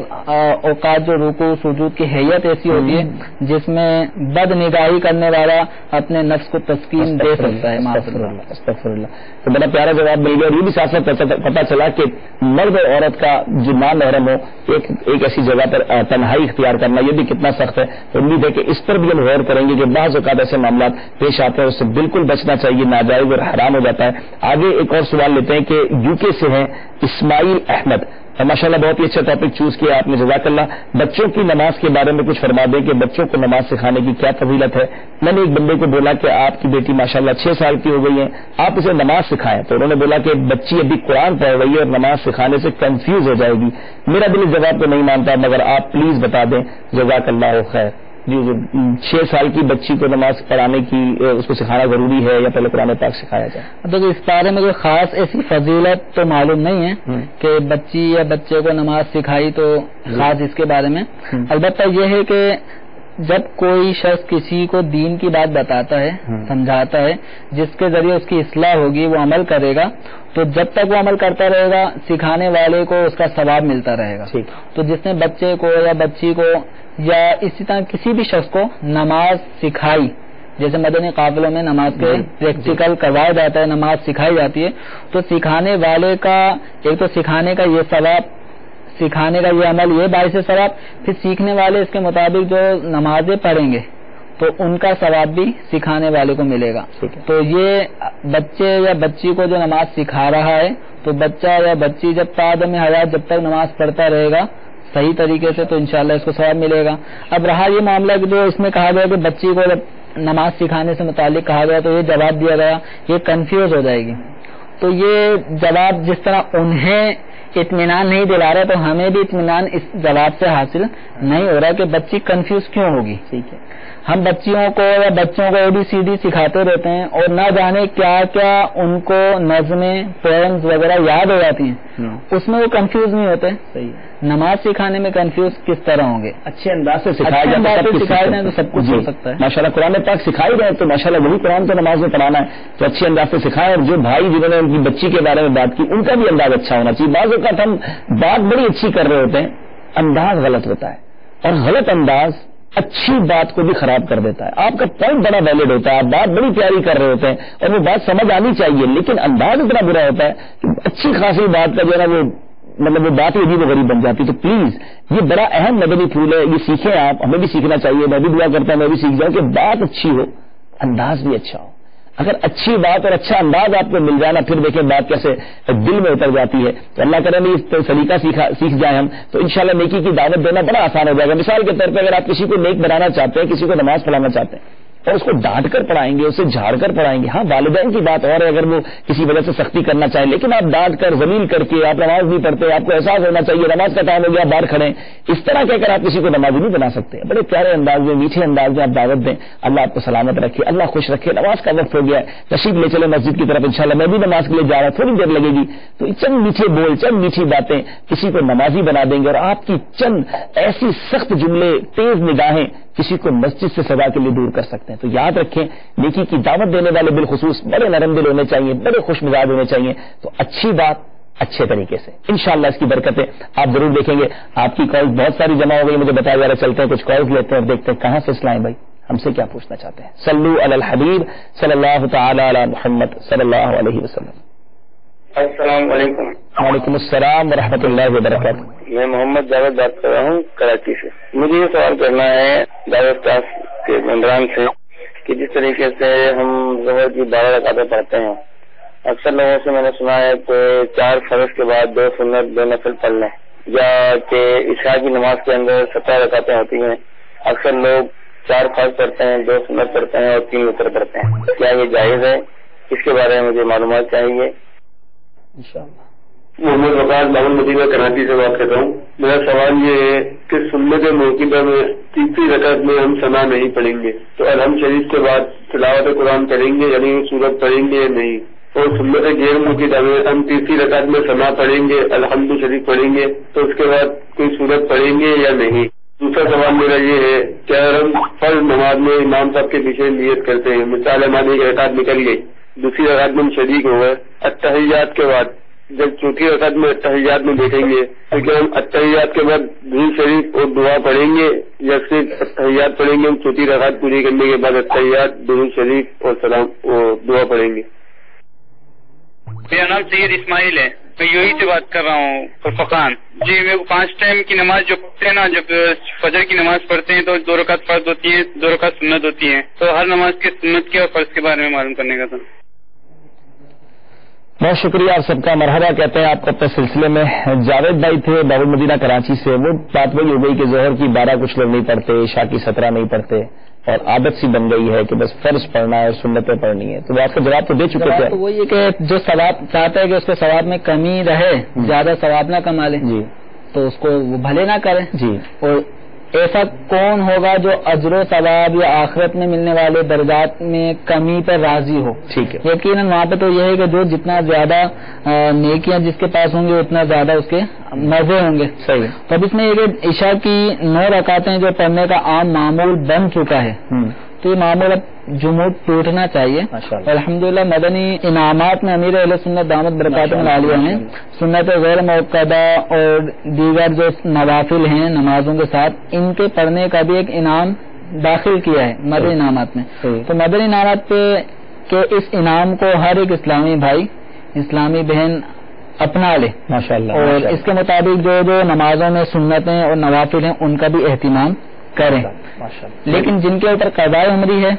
اوقات جو رکوع سجود کی حیت ایسی ہوتی ہے جس میں بد نگاہی کرنے والا اپنے نفس کو تسکین دے سکتا ہے. استغفر اللہ. تو بڑا پیارا جواب مل گیا. اور یہ بھی ساتھ ساتھ پتا چلا کہ مرد اور عورت کا جو نامحرم ہو ایک ایسی جگہ پر تنہائی اختیار کرنا یہ بھی کتنا سخت ہے. امید ہے کہ اس پر بھی ہم غور کریں گے کہ بعض اوقات ایسے معاملات پیش آتے ہیں، اس سے بالکل بچنا چاہیے، ناجائز اور حرام ہو جاتا ہے. آگے ایک اور سوال لیتے ہیں کہ یو کے سے ہیں اسماعیل احمد. ماشاءاللہ بہت ہی اچھا ٹاپک چوز کیا آپ نے، جزاک اللہ. بچوں کی نماز کے بارے میں کچھ فرما دیں کہ بچوں کو نماز سکھانے کی کیا فضیلت ہے. میں نے ایک بندے کو بولا کہ آپ کی بیٹی ماشاءاللہ 6 سال کی ہو گئی ہیں، آپ اسے نماز سکھائیں. تو انہوں نے بولا کہ بچی ابھی قرآن پڑھ رہی ہے اور نماز سکھانے سے کنفیوز ہو جائے گی. میرا دل اس جواب کو نہیں مانتا، مگر آپ پلیز بتا دیں. جزاک اللہ خیر. جی 6 سال کی بچی کو نماز پڑھانے کی اس کو سکھانا ضروری ہے یا پہلے قرآن پاک سکھایا جائے؟ تو اس بارے میں کوئی خاص ایسی فضیلت تو معلوم نہیں ہے کہ بچی یا بچے کو نماز سکھائی تو خاص اس کے بارے میں. البتہ یہ ہے کہ جب کوئی شخص کسی کو دین کی بات بتاتا ہے سمجھاتا ہے جس کے ذریعے اس کی اصلاح ہوگی وہ عمل کرے گا تو جب تک وہ عمل کرتا رہے گا سکھانے والے کو اس کا ثواب ملتا رہے گا. تو جس نے بچے کو یا بچی کو یا اسی طرح کسی بھی شخص کو نماز سکھائی جیسے مدنی قافلوں میں نماز کے پریکٹیکل کروایا جاتا ہے نماز سکھائی جاتی ہے تو سکھانے والے کا ایک تو سکھانے کا یہ ثواب سکھانے کا یہ عمل یہ باعث ثواب پھر سیکھنے والے اس کے مطابق جو نمازیں پڑھیں گے تو ان کا ثواب بھی سکھانے والے کو ملے گا. تو یہ بچے یا بچی کو جو نماز سکھا رہا ہے تو بچہ یا بچی جب تعدم حیات جب تک نماز پڑھتا رہے گا صحیح طریقے سے تو انشاءاللہ اس کو ثواب ملے گا. اب رہا یہ معاملہ کہ جو اس میں کہا گیا کہ بچی کو جب نماز سکھانے سے متعلق کہا گیا تو یہ جواب دیا گیا یہ کنفیوز ہو جائے گی. تو یہ جواب جس طرح انہیں اطمینان نہیں دلا رہا تو ہمیں بھی اطمینان اس جواب سے حاصل نہیں ہو رہا کہ بچی کنفیوز کیوں ہوگی. ٹھیک ہے ہم بچیوں کو یا بچوں کو ABCD سکھاتے رہتے ہیں اور نہ جانے کیا کیا ان کو نظمیں پوئمز وغیرہ یاد ہو جاتی ہیں اس میں وہ کنفیوز نہیں ہوتے. نماز سکھانے میں کنفیوز کس طرح ہوں گے؟ اچھے انداز سے سکھایا جائے تو سب کچھ ہو سکتا ہے. ماشاءاللہ قرآن پاک سکھائی رہے تو ماشاءاللہ وہی قرآن تو نماز میں پڑھانا ہے تو اچھے انداز سے سکھائیں. اور جو بھائی جنہوں نے ان کی بچی کے بارے میں بات کی ان کا بھی انداز اچھا ہونا چاہیے. بعض اوقات ہم بات بڑی اچھی کر رہے ہوتے ہیں انداز غلط ہوتا ہے اور غلط انداز اچھی بات کو بھی خراب کر دیتا ہے. آپ کا پوائنٹ بڑا ویلڈ ہوتا ہے آپ بات بڑی پیاری کر رہے ہوتے ہیں اور وہ بات سمجھ آنی چاہیے لیکن انداز اتنا برا ہوتا ہے کہ اچھی خاصی بات کا جو ہے نا وہ مطلب وہ بات ہی عجیب و غریب بن جاتی. تو پلیز یہ بڑا اہم مدنی پھول ہے یہ سیکھیں آپ. ہمیں بھی سیکھنا چاہیے. میں بھی دعا کرتا ہوں میں بھی سیکھ جاؤں کہ بات اچھی ہو انداز بھی اچھا ہو. اگر اچھی بات اور اچھا انداز آپ کو مل جانا پھر دیکھیں بات کیسے دل میں اتر جاتی ہے. تو اللہ کرے اس سلیقہ سیکھ جائیں ہم تو انشاءاللہ نیکی کی دعوت دینا بڑا آسان ہو جائے گا. مثال کے طور پہ اگر آپ کسی کو نیک بنانا چاہتے ہیں کسی کو نماز پڑھانا چاہتے ہیں اور اس کو ڈانٹ کر پڑھائیں گے اسے جھاڑ کر پڑھائیں گے. ہاں والدین کی بات اور ہے اگر وہ کسی وجہ سے سختی کرنا چاہیں لیکن آپ ڈانٹ کر ذلیل کر کے آپ نماز نہیں پڑھتے آپ کو احساس ہونا چاہیے نماز کا ٹائم ہو گیا باہر کھڑے اس طرح کہہ کر آپ کسی کو نمازی نہیں بنا سکتے. بڑے پیارے انداز میں میٹھے انداز میں آپ دعوت دیں. اللہ آپ کو سلامت رکھے اللہ خوش رکھے. نماز کا وقت ہو گیا ہے تشریف لے چلے مسجد کی طرف. انشاءاللہ میں بھی نماز کے لیے جا رہا ہوں تھوڑی دیر لگے گی تو چند میٹھے بول چند میٹھی باتیں کسی کو نمازی بنا دیں گے اور آپ کی چند ایسی سخت جملے تیز نگاہیں کسی کو مسجد سے سزا کے لیے دور کر سکتے ہیں. تو یاد رکھیں نیکی کی دعوت دینے والے بالخصوص بڑے نرم دل ہونے چاہیے بڑے خوش مزاج ہونے چاہیے. تو اچھی بات اچھے طریقے سے انشاءاللہ اس کی برکتیں آپ ضرور دیکھیں گے. آپ کی کالز بہت ساری جمع ہو گئی مجھے بتایا جا رہا چلتے ہیں کچھ کالز لیتے ہیں اور دیکھتے ہیں کہاں سے اسلام بھائی ہم سے کیا پوچھنا چاہتے ہیں. صلو علی الحبیب صلی اللہ تعالی علی محمد صلی اللہ علیہ وسلم. السلام علیکم. وعلیکم السلام ورحمۃ اللہ وبرکاتہ. میں محمد جاوید بات کر رہا ہوں کراچی سے. مجھے یہ سوال کرنا ہے دعوت اسٹاف کے ممبران سے کہ جس طریقے سے ہم ظہر کی 12 رکعتیں پڑھتے ہیں اکثر لوگوں سے میں نے سنا ہے کہ 4 فرض کے بعد 2 سنت 2 نفل پڑھ لیں یا کہ عشاء کی نماز کے اندر 17 رکعتیں ہوتی ہیں. اکثر لوگ 4 فرض پڑھتے ہیں 2 سنت پڑھتے ہیں اور 3 وتر پڑھتے ہیں. کیا یہ جائز ہے؟ اس کے بارے میں مجھے معلومات چاہیے انشاءاللہ. محمد وقاص باول مدینہ کراچی سے بات کر رہا ہوں. میرا سوال یہ ہے کہ سنت موقع میں تیسری رکعت میں ہم ثنا نہیں پڑھیں گے تو الحمد شریف کے بعد تلاوت قرآن کریں گے یعنی سورت پڑھیں گے یا نہیں؟ اور سنت غیر موقع میں ہم تیسری رکعت میں ثنا پڑھیں گے الحمد شریف پڑھیں گے تو اس کے بعد کوئی سورت پڑھیں گے یا نہیں؟ دوسرا سوال میرا یہ ہے کہ اگر ہم فرض نماز میں امام صاحب کے پیچھے نیت کرتے ہیں مثال ہماری ایک رکعت نکل گئی دوسری رکعت میں ہم شریک ہو گئے اتحیات کے بعد جب چوتھی رکعت میں اتحیات میں دیکھیں گے تو کیا ہم اتحیات کے بعد درود شریف اور دعا پڑھیں گے یا صرف اتحیات پڑھیں گے ہم چوتھی رکعت پوری کرنے کے بعد اتحیات درود شریف اور سلام اور دعا پڑھیں گے؟ میرا نام سید اسماعیل ہے. میں یوہی سے بات کر رہا ہوں فرقان. جی میرے کو 5 ٹائم کی نماز جو پڑھتے ہیں نا جب فجر کی نماز پڑھتے ہیں تو 2 رکعت فرض ہوتی ہیں 2 رکعت سنت ہوتی ہیں تو ہر نماز کے سنت کے اور فرض کے بارے میں معلوم کرنے کا تھا. بہت شکریہ آپ سب کا. مرحبا کہتے ہیں آپ کو اپنے سلسلے میں. جاوید بھائی تھے باول مدینہ کراچی سے. وہ بات وہی ہو گئی کہ ظہر کی 12 کچھ لوگ نہیں پڑھتے عشاء کی 17 نہیں پڑھتے اور عادت سی بن گئی ہے کہ بس فرض پڑھنا ہے اور سنتیں پڑھنی ہے. تو بات کا جواب تو دے چکے تھے. تو وہی کہ جو ثواب چاہتا ہے کہ اس کے ثواب میں کمی رہے زیادہ ثواب نہ کما لیں جی تو اس کو وہ بھلے نہ کریں جی. اور ایسا کون ہوگا جو اجر و ثواب یا آخرت میں ملنے والے درجات میں کمی پر راضی ہو. ٹھیک ہے. یقیناً وہاں پہ تو یہ ہے کہ جو جتنا زیادہ نیکیاں جس کے پاس ہوں گے اتنا زیادہ اس کے مزے ہوں گے. صحیح. تو اب اس میں یہ عشاء کی 9 رکعتیں جو پڑھنے کا عام معمول بن چکا ہے تو یہ معمول اب جمود ٹوٹنا چاہیے. الحمدللہ مدنی انعامات میں امیر اہل سنت دامت برکاتہم العالیہ نے سنت غیر موقدہ اور دیگر جو نوافل ہیں نمازوں کے ساتھ ان کے پڑھنے کا بھی ایک انعام داخل کیا ہے مدنی انعامات میں. تو مدنی انعامات پہ کہ اس انعام کو ہر ایک اسلامی بھائی اسلامی بہن اپنا لے ماشاءاللہ اور اس کے مطابق جو جو نمازوں میں سنتیں اور نوافل ہیں ان کا بھی اہتمام کریں. لیکن جن کے اوپر قضاء عمری ہے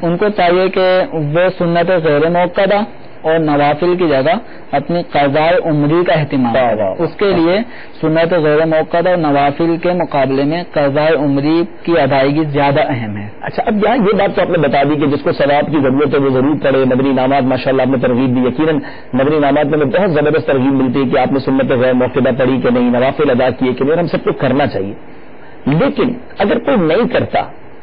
ان کو چاہیے کہ وہ سنت غیر موقدہ اور نوافل کی جگہ اپنی قضاء عمری کا اہتمام کریں. اس کے لیے سنت غیر موقدہ اور نوافل کے مقابلے میں قضاء عمری کی ادائیگی زیادہ اہم ہے. اچھا اب یہاں یہ بات تو آپ نے بتا دی کہ جس کو ثواب کی ضرورت ہے وہ ضرور پڑھے. مدنی انعامات ماشاءاللہ آپ نے ترغیب دی. یقیناً مدنی انعامات میں بہت زبردست ترغیب ملتی ہے کہ آپ نے سنت غیر موقدہ پڑھی کہ نہیں, نوافل ادا کیے کہ نہیں, ہم سب کو کرنا چاہیے. لیکن اگر کوئی نہیں کرتا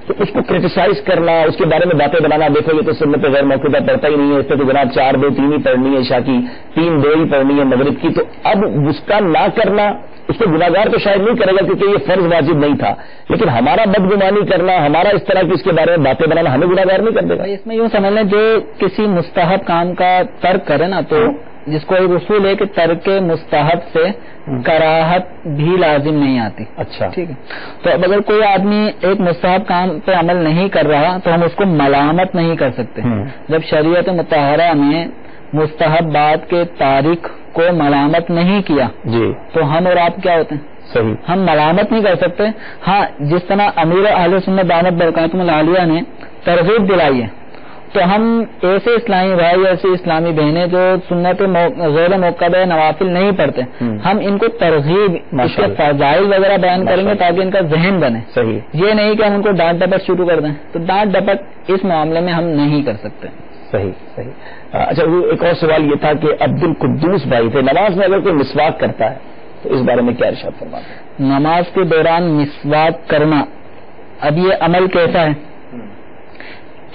تو اس کو کرٹیسائز کرنا, اس کے بارے میں باتیں بنانا, دیکھو یہ تو سنت غیر موقدہ پڑھتا ہی نہیں ہے, اس سے تو جناب 4 2 3 ہی پڑھنی ہے عشاء کی, 3 2 ہی پڑھنی ہے مغرب کی. تو اب اس کا نہ کرنا اس کو گناہگار تو شاید نہیں کرے گا کیونکہ یہ فرض واجب نہیں تھا, لیکن ہمارا بدگمانی کرنا, ہمارا اس طرح کی اس کے بارے میں باتیں بنانا ہمیں گناہگار نہیں کر دے گا. اس میں یوں سمجھ لیں جو کسی مستحب کام کا ترک کرے نا تو جس کو ایک اصول ہے کہ ترک مستحب سے کراہت بھی لازم نہیں آتی. اچھا ٹھیک ہے. تو اب اگر کوئی آدمی ایک مستحب کام پہ عمل نہیں کر رہا تو ہم اس کو ملامت نہیں کر سکتے. جب شریعت مطہرہ میں مستحب بات کے تارک کو ملامت نہیں کیا تو ہم اور آپ کیا ہوتے ہیں؟ صحیح. ہم ملامت نہیں کر سکتے. ہاں جس طرح امیر اہل سنت دامت برکاتہم العالیہ نے ترغیب دلائی ہے تو ہم ایسے اسلامی بھائی ایسی اسلامی بہنیں جو سنت غیر موقدہ نوافل نہیں پڑھتے ہم ان کو ترغیب اس کے فضائل وغیرہ بیان کریں گے تاکہ ان کا ذہن بنے. صحیح. یہ نہیں کہ ہم ان کو ڈانٹ ڈپٹ شروع کر دیں. تو ڈانٹ ڈپٹ اس معاملے میں ہم نہیں کر سکتے. صحیح صحیح. اچھا وہ ایک اور سوال یہ تھا کہ عبد القدوس بھائی تھے, نماز میں اگر کوئی مسواک کرتا ہے تو اس بارے میں کیا ارشاد فرماتے ہیں؟ نماز کے دوران مسواک کرنا اب یہ عمل کیسا ہے؟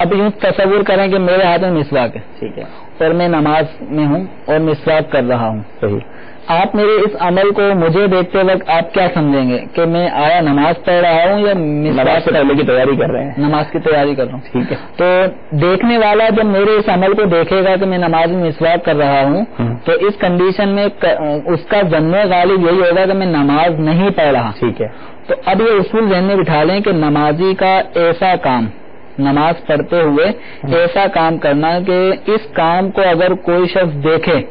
اب یوں تصور کریں کہ میرے ہاتھ میں مسواک ہے, ٹھیک ہے, اور میں نماز میں ہوں اور مسواک کر رہا ہوں. صحیح. آپ میرے اس عمل کو مجھے دیکھتے وقت آپ کیا سمجھیں گے کہ میں آیا نماز پڑھ رہا ہوں یا نماز پڑھنے کی تیاری کر رہے ہیں؟ نماز کی تیاری کر رہا ہوں. ٹھیک ہے. تو دیکھنے والا جب میرے اس عمل کو دیکھے گا کہ میں نماز میں مسواک کر رہا ہوں تو اس کنڈیشن میں اس کا ظن غالب یہی ہوگا کہ میں نماز نہیں پڑھ رہا. ٹھیک ہے. تو اب یہ اصول ذہن میں بٹھا لیں کہ نمازی کا ایسا کام, نماز پڑھتے ہوئے ایسا کام کرنا کہ اس کام کو اگر کوئی شخص دیکھے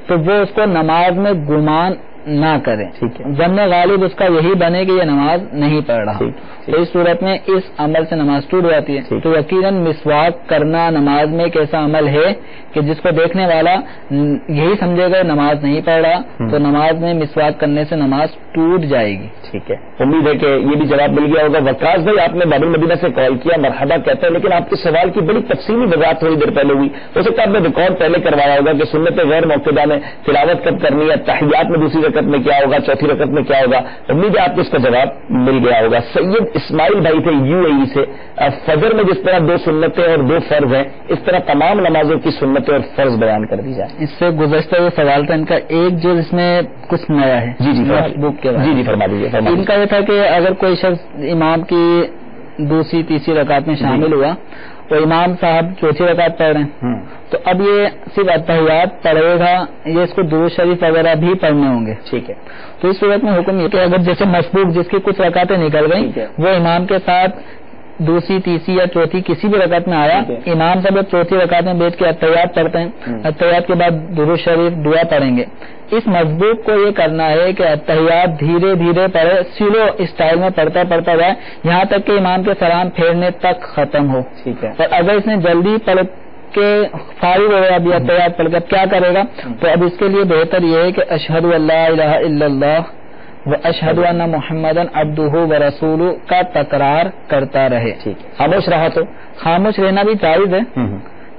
تو وہ اس کو نماز میں گمان نہ کرے. ٹھیک ہے. ظن غالب اس کا یہی بنے کہ یہ نماز نہیں پڑھ رہا. تو اس صورت میں اس عمل سے نماز ٹوٹ جاتی ہے. تو یقیناً مسواک کرنا نماز میں ایک ایسا عمل ہے کہ جس کو دیکھنے والا یہی سمجھے گا نماز نہیں پڑھ رہا تو نماز میں مسواک کرنے سے نماز ٹوٹ جائے گی. ٹھیک ہے. امید ہے کہ یہ بھی جواب مل گیا ہوگا. وقاص بھائی آپ نے باب المدینہ سے کال کیا, مرحبا کہتے ہیں, لیکن آپ کے سوال کی بڑی تفصیلی وضاحت تھوڑی دیر پہلے ہوئی. ہو سکتا ہے آپ نے ریکارڈ پہلے کروایا ہوگا کہ سنت غیر موقدہ میں تلاوت کب کرنی ہے, تحیات میں دوسری رکعت میں کیا ہوگا, چوتھی رکعت میں کیا ہوگا. امید ہے آپ کو اس کا جواب مل گیا ہوگا. سید اسماعیل بھائی تھے UAE سے, فجر میں جس طرح 2 سنتیں اور 2 فرض ہیں اس طرح تمام نمازوں کی سنتیں اور فرض بیان کر دی جائے. اس سے گزشتہ جو سوال تھا ان کا ایک جو اس میں کچھ نیا ہے. جی فرما دیجیے. ان کا یہ تھا کہ اگر کوئی شخص امام کی دوسری تیسری رکعت میں شامل ہوا اور امام صاحب چوتھی رکعت پڑھ رہے ہیں تو اب یہ صرف اتحیات پڑھے گا, یہ اس کو درود شریف وغیرہ بھی پڑھنے ہوں گے. ٹھیک ہے. تو اس صورت میں حکم یہ کہ اگر جیسے مسبوق جس کی کچھ رکعتیں نکل گئیں وہ امام کے ساتھ دوسری تیسری یا چوتھی کسی بھی رکعت میں آیا, امام صاحب چوتھی رکعت میں بیٹھ کے اتحیات پڑھتے ہیں, اتحیات کے بعد درود شریف دعا پڑھیں گے. اس مسبوق کو یہ کرنا ہے کہ اتحیات دھیرے دھیرے پڑھے, سلو اسٹائل میں پڑھتا جائے یہاں تک کہ امام کے سلام پھیرنے تک ختم ہو. ٹھیک ہے. اور اگر اس نے جلدی پڑھ کے فارغ ہو گیا ابھی اتحیات پڑھ کے اب کیا کرے گا, تو اب اس کے لیے بہتر یہ ہے کہ اشہد ان لا الہ الا اللہ واشہد ان محمدً عبدہ ورسولہ کا تکرار کرتا رہے. ٹھیک ہے. خاموش رہا تو خاموش رہنا بھی جائز ہے,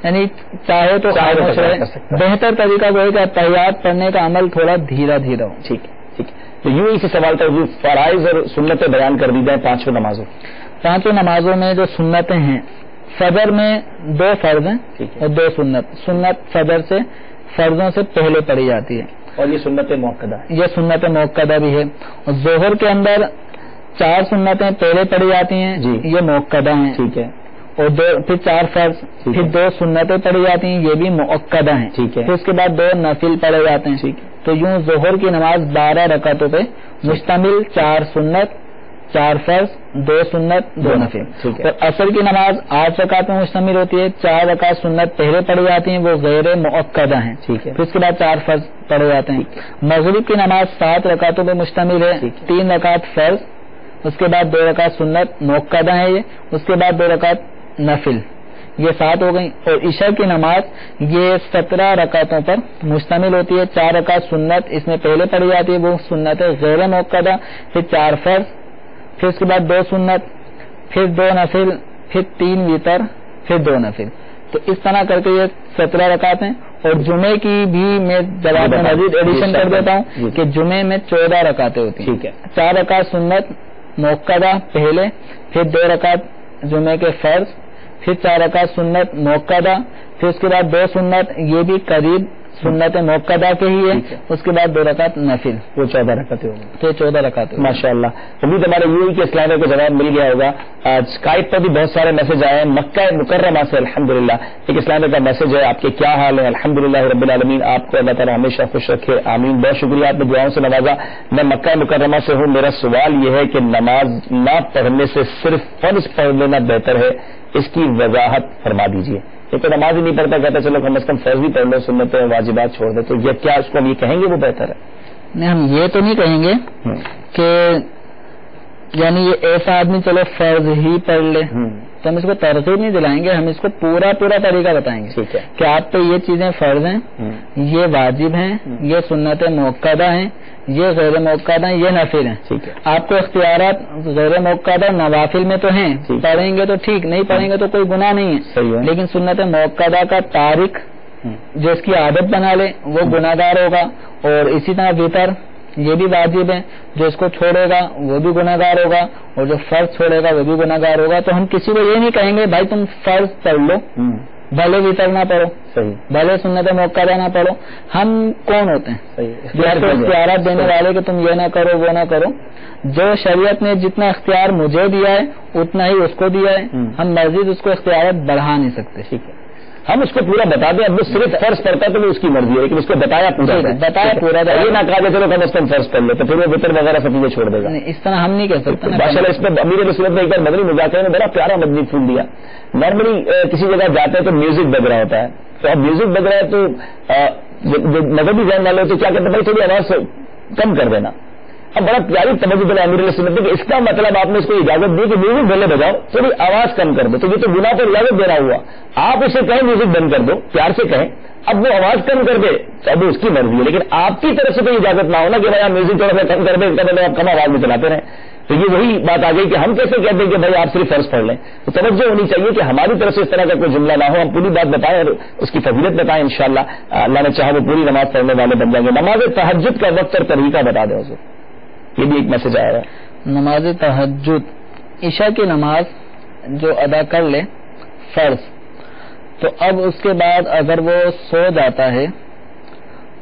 یعنی چاہے تو خاموش رہے. بہتر طریقہ وہ ہے کہ اتحیات پڑھنے کا عمل تھوڑا دھیرا دھیرا ہو. ٹھیک ہے. ٹھیک ہے. تو یوں ہی سے سوال تھا جو فرائض اور سنتیں بیان کر دی جائیں پانچوں نمازوں. پانچوں نمازوں میں جو سنتیں ہیں، فجر میں 2 فرض ہیں اور 2 سنت. سنت فجر سے فرضوں سے پہلے پڑھی جاتی ہے اور یہ سنت موقدہ ہے. یہ سنت موقدہ بھی ہے. اور ظہر کے اندر 4 سنتیں پہلے پڑھی جاتی ہیں جی. یہ موقدہ ہیں. ٹھیک ہے. اور پھر 4 فرض، پھر 2 سنتیں پڑھی جاتی ہیں یہ بھی موقدہ ہیں. ٹھیک ہے. پھر اس کے بعد 2 نفل پڑھے جاتے ہیں. ٹھیک ہے. تو یوں ظہر کی نماز 12 رکعتوں پہ مشتمل، 4 سنت، 4 فرض، 2 سنت، 2 نفل. ٹھیک ہے. اور عصر کی نماز 8 رکعت میں مشتمل ہوتی ہے. 4 رکعت سنت پہلے پڑھی جاتی ہیں، وہ غیر موقدہ ہیں. ٹھیک ہے. پھر اس کے بعد 4 فرض پڑھے جاتے ہیں. مغرب کی نماز 7 رکعتوں پہ مشتمل ہے. 3 رکعت فرض، اس کے بعد 2 رکعت سنت موقدہ ہیں یہ، اس کے بعد 2 رکعت نفل، یہ 7 ہو گئی. اور عشاء کی نماز یہ 17 رکعتوں پر مشتمل ہوتی ہے. 4 رکعت سنت اس میں پہلے پڑھی جاتی ہے، وہ سنت غیر موقدہ. پھر 4 فرض، پھر اس کے بعد 2 سنت، پھر 2 نفل، پھر 3 وتر، پھر 2 نفل. تو اس طرح کر کے یہ 17 رکعت ہیں. اور جمعے کی بھی میں جواب میں مزید ایڈیشن کر دیتا ہوں کہ جمعے میں 14 رکعتیں ہوتی ہیں. 4 رکعت سنت موقدہ پہلے، پھر 2 رکعت جمعے کے فرض، پھر 4 رکعت سنت موقدہ، پھر اس کے بعد 2 سنت یہ بھی قریب سنت موقدہ کے ہی ہے. اس کے بعد 2 رکعت نفل، وہ 14 رکعتیں ہوگی. تو 14 رکعتیں ماشاء اللہ. امید ہمارے یوں کے اسلامیہ کو جواب مل گیا ہوگا. اسکائپ پر بھی بہت سارے میسج آئے ہیں مکہ مکرمہ سے. الحمدللہ ایک اسلامیہ کا میسج ہے، آپ کے کیا حال ہے؟ الحمدللہ رب العالمین، آپ کو اللہ تعالیٰ ہمیشہ خوش رکھے، آمین. بہت شکریہ، آپ نے دعاؤں سے نوازا. میں مکہ مکرمہ سے ہوں. میرا سوال یہ ہے کہ نماز نہ پڑھنے سے صرف فرض پڑھ لینا بہتر ہے، اس کی وضاحت فرما دیجیے. ایک تو نماز ہی نہیں پڑھتا، کہتا چلو کم از کم فرض بھی پڑھ لو، سنتیں واجبات چھوڑ دے. تو یہ کیا اس کو ہم یہ کہیں گے وہ بہتر ہے؟ نہیں، ہم یہ تو نہیں کہیں گے کہ یعنی یہ ایسا آدمی چلو فرض ہی پڑھ لے، تو ہم اس کو ترغیب نہیں دلائیں گے. ہم اس کو پورا طریقہ بتائیں گے کہ آپ پہ یہ چیزیں فرض ہیں، یہ واجب ہیں، یہ سنت موقدہ ہیں، یہ غیر موقدہ ہیں، یہ نفل ہیں. آپ کو اختیارات غیر موقدہ نوافل میں تو ہیں، پڑھیں گے تو ٹھیک، نہیں پڑھیں گے تو کوئی گناہ نہیں ہے. لیکن سنت موقدہ کا تارک جو اس کی عادت بنا لے وہ گناہ گار ہوگا. اور اسی طرح وتر یہ بھی واجب ہے، جو اس کو چھوڑے گا وہ بھی گناہ گار ہوگا، اور جو فرض چھوڑے گا وہ بھی گناہ گار ہوگا. تو ہم کسی کو یہ نہیں کہیں گے بھائی تم فرض پڑھ لو، بھلے وتر نہ پڑھو، بھلے سنت موقدہ نہ پڑھو. ہم کون ہوتے ہیں جو اختیارات دینے والے کہ تم یہ نہ کرو وہ نہ کرو؟ جو شریعت نے جتنا اختیار مجھے دیا ہے اتنا ہی اس کو دیا ہے. ہم مزید اس کو اختیارات بڑھا نہیں سکتے. ٹھیک ہے، ہم اس کو پورا بتا دیں. اب وہ صرف فرض پڑتا ہے تو وہ اس کی مرضی ہے، لیکن اس کو بتایا پورا یہ نہ کہا چلو کم از کم فرض پڑھ لو، تو پھر وہ وتر وغیرہ سب چیزیں چھوڑ دے گا. اس طرح ہم نہیں کہہ سکتے. ماشاء اللہ اس پہ امیر رسولت نے ایک بار مدنی مذاکرے میں بڑا پیارا مدنی پھول دیا. نارملی کسی جگہ جاتے ہیں تو میوزک بج رہا ہوتا ہے، تو اب میوزک بج رہا ہے تو مذہبی ذہن والے تو کیا کہتے ہیں بھائی تھوڑی آواز کم کر دینا. اب بڑا پیاری توجہ دلا امیر علیہ سنت کہ اس کا مطلب آپ نے اس کو اجازت دی کہ میوزک بھلے بجاؤ، تھوڑی آواز کم کر دو. تو یہ تو گناہ پر اجازت دینا ہوا. آپ اسے کہیں میوزک بند کر دو، پیار سے کہیں. اب وہ آواز کم کر دے اب اس کی مرضی ہے، لیکن آپ کی طرف سے کوئی اجازت نہ ہونا کہ بھائی آپ میوزک تھوڑا سا کم کر دیں، اس کا مطلب آپ کم آواز میں چلاتے رہیں. تو یہ وہی بات آ گئی کہ ہم کیسے کہتے ہیں کہ بھائی آپ صرف فرض پڑھ لیں. تو توجہ ہونی چاہیے کہ ہماری طرف سے اس طرح کا کوئی جملہ نہ ہو. ہم پوری بات بتائیں اور اس کی فضیلت بتائیں. انشاءاللہ اللہ نے چاہا وہ پوری نماز پڑھنے والے بن جائیں گے. نماز تہجد کا وقت اور طریقہ بتا دیں حضور، یہ بھی ایک میسج آیا ہے. نماز تہجد عشاء کی نماز جو ادا کر لے فرض، تو اب اس کے بعد اگر وہ سو جاتا ہے،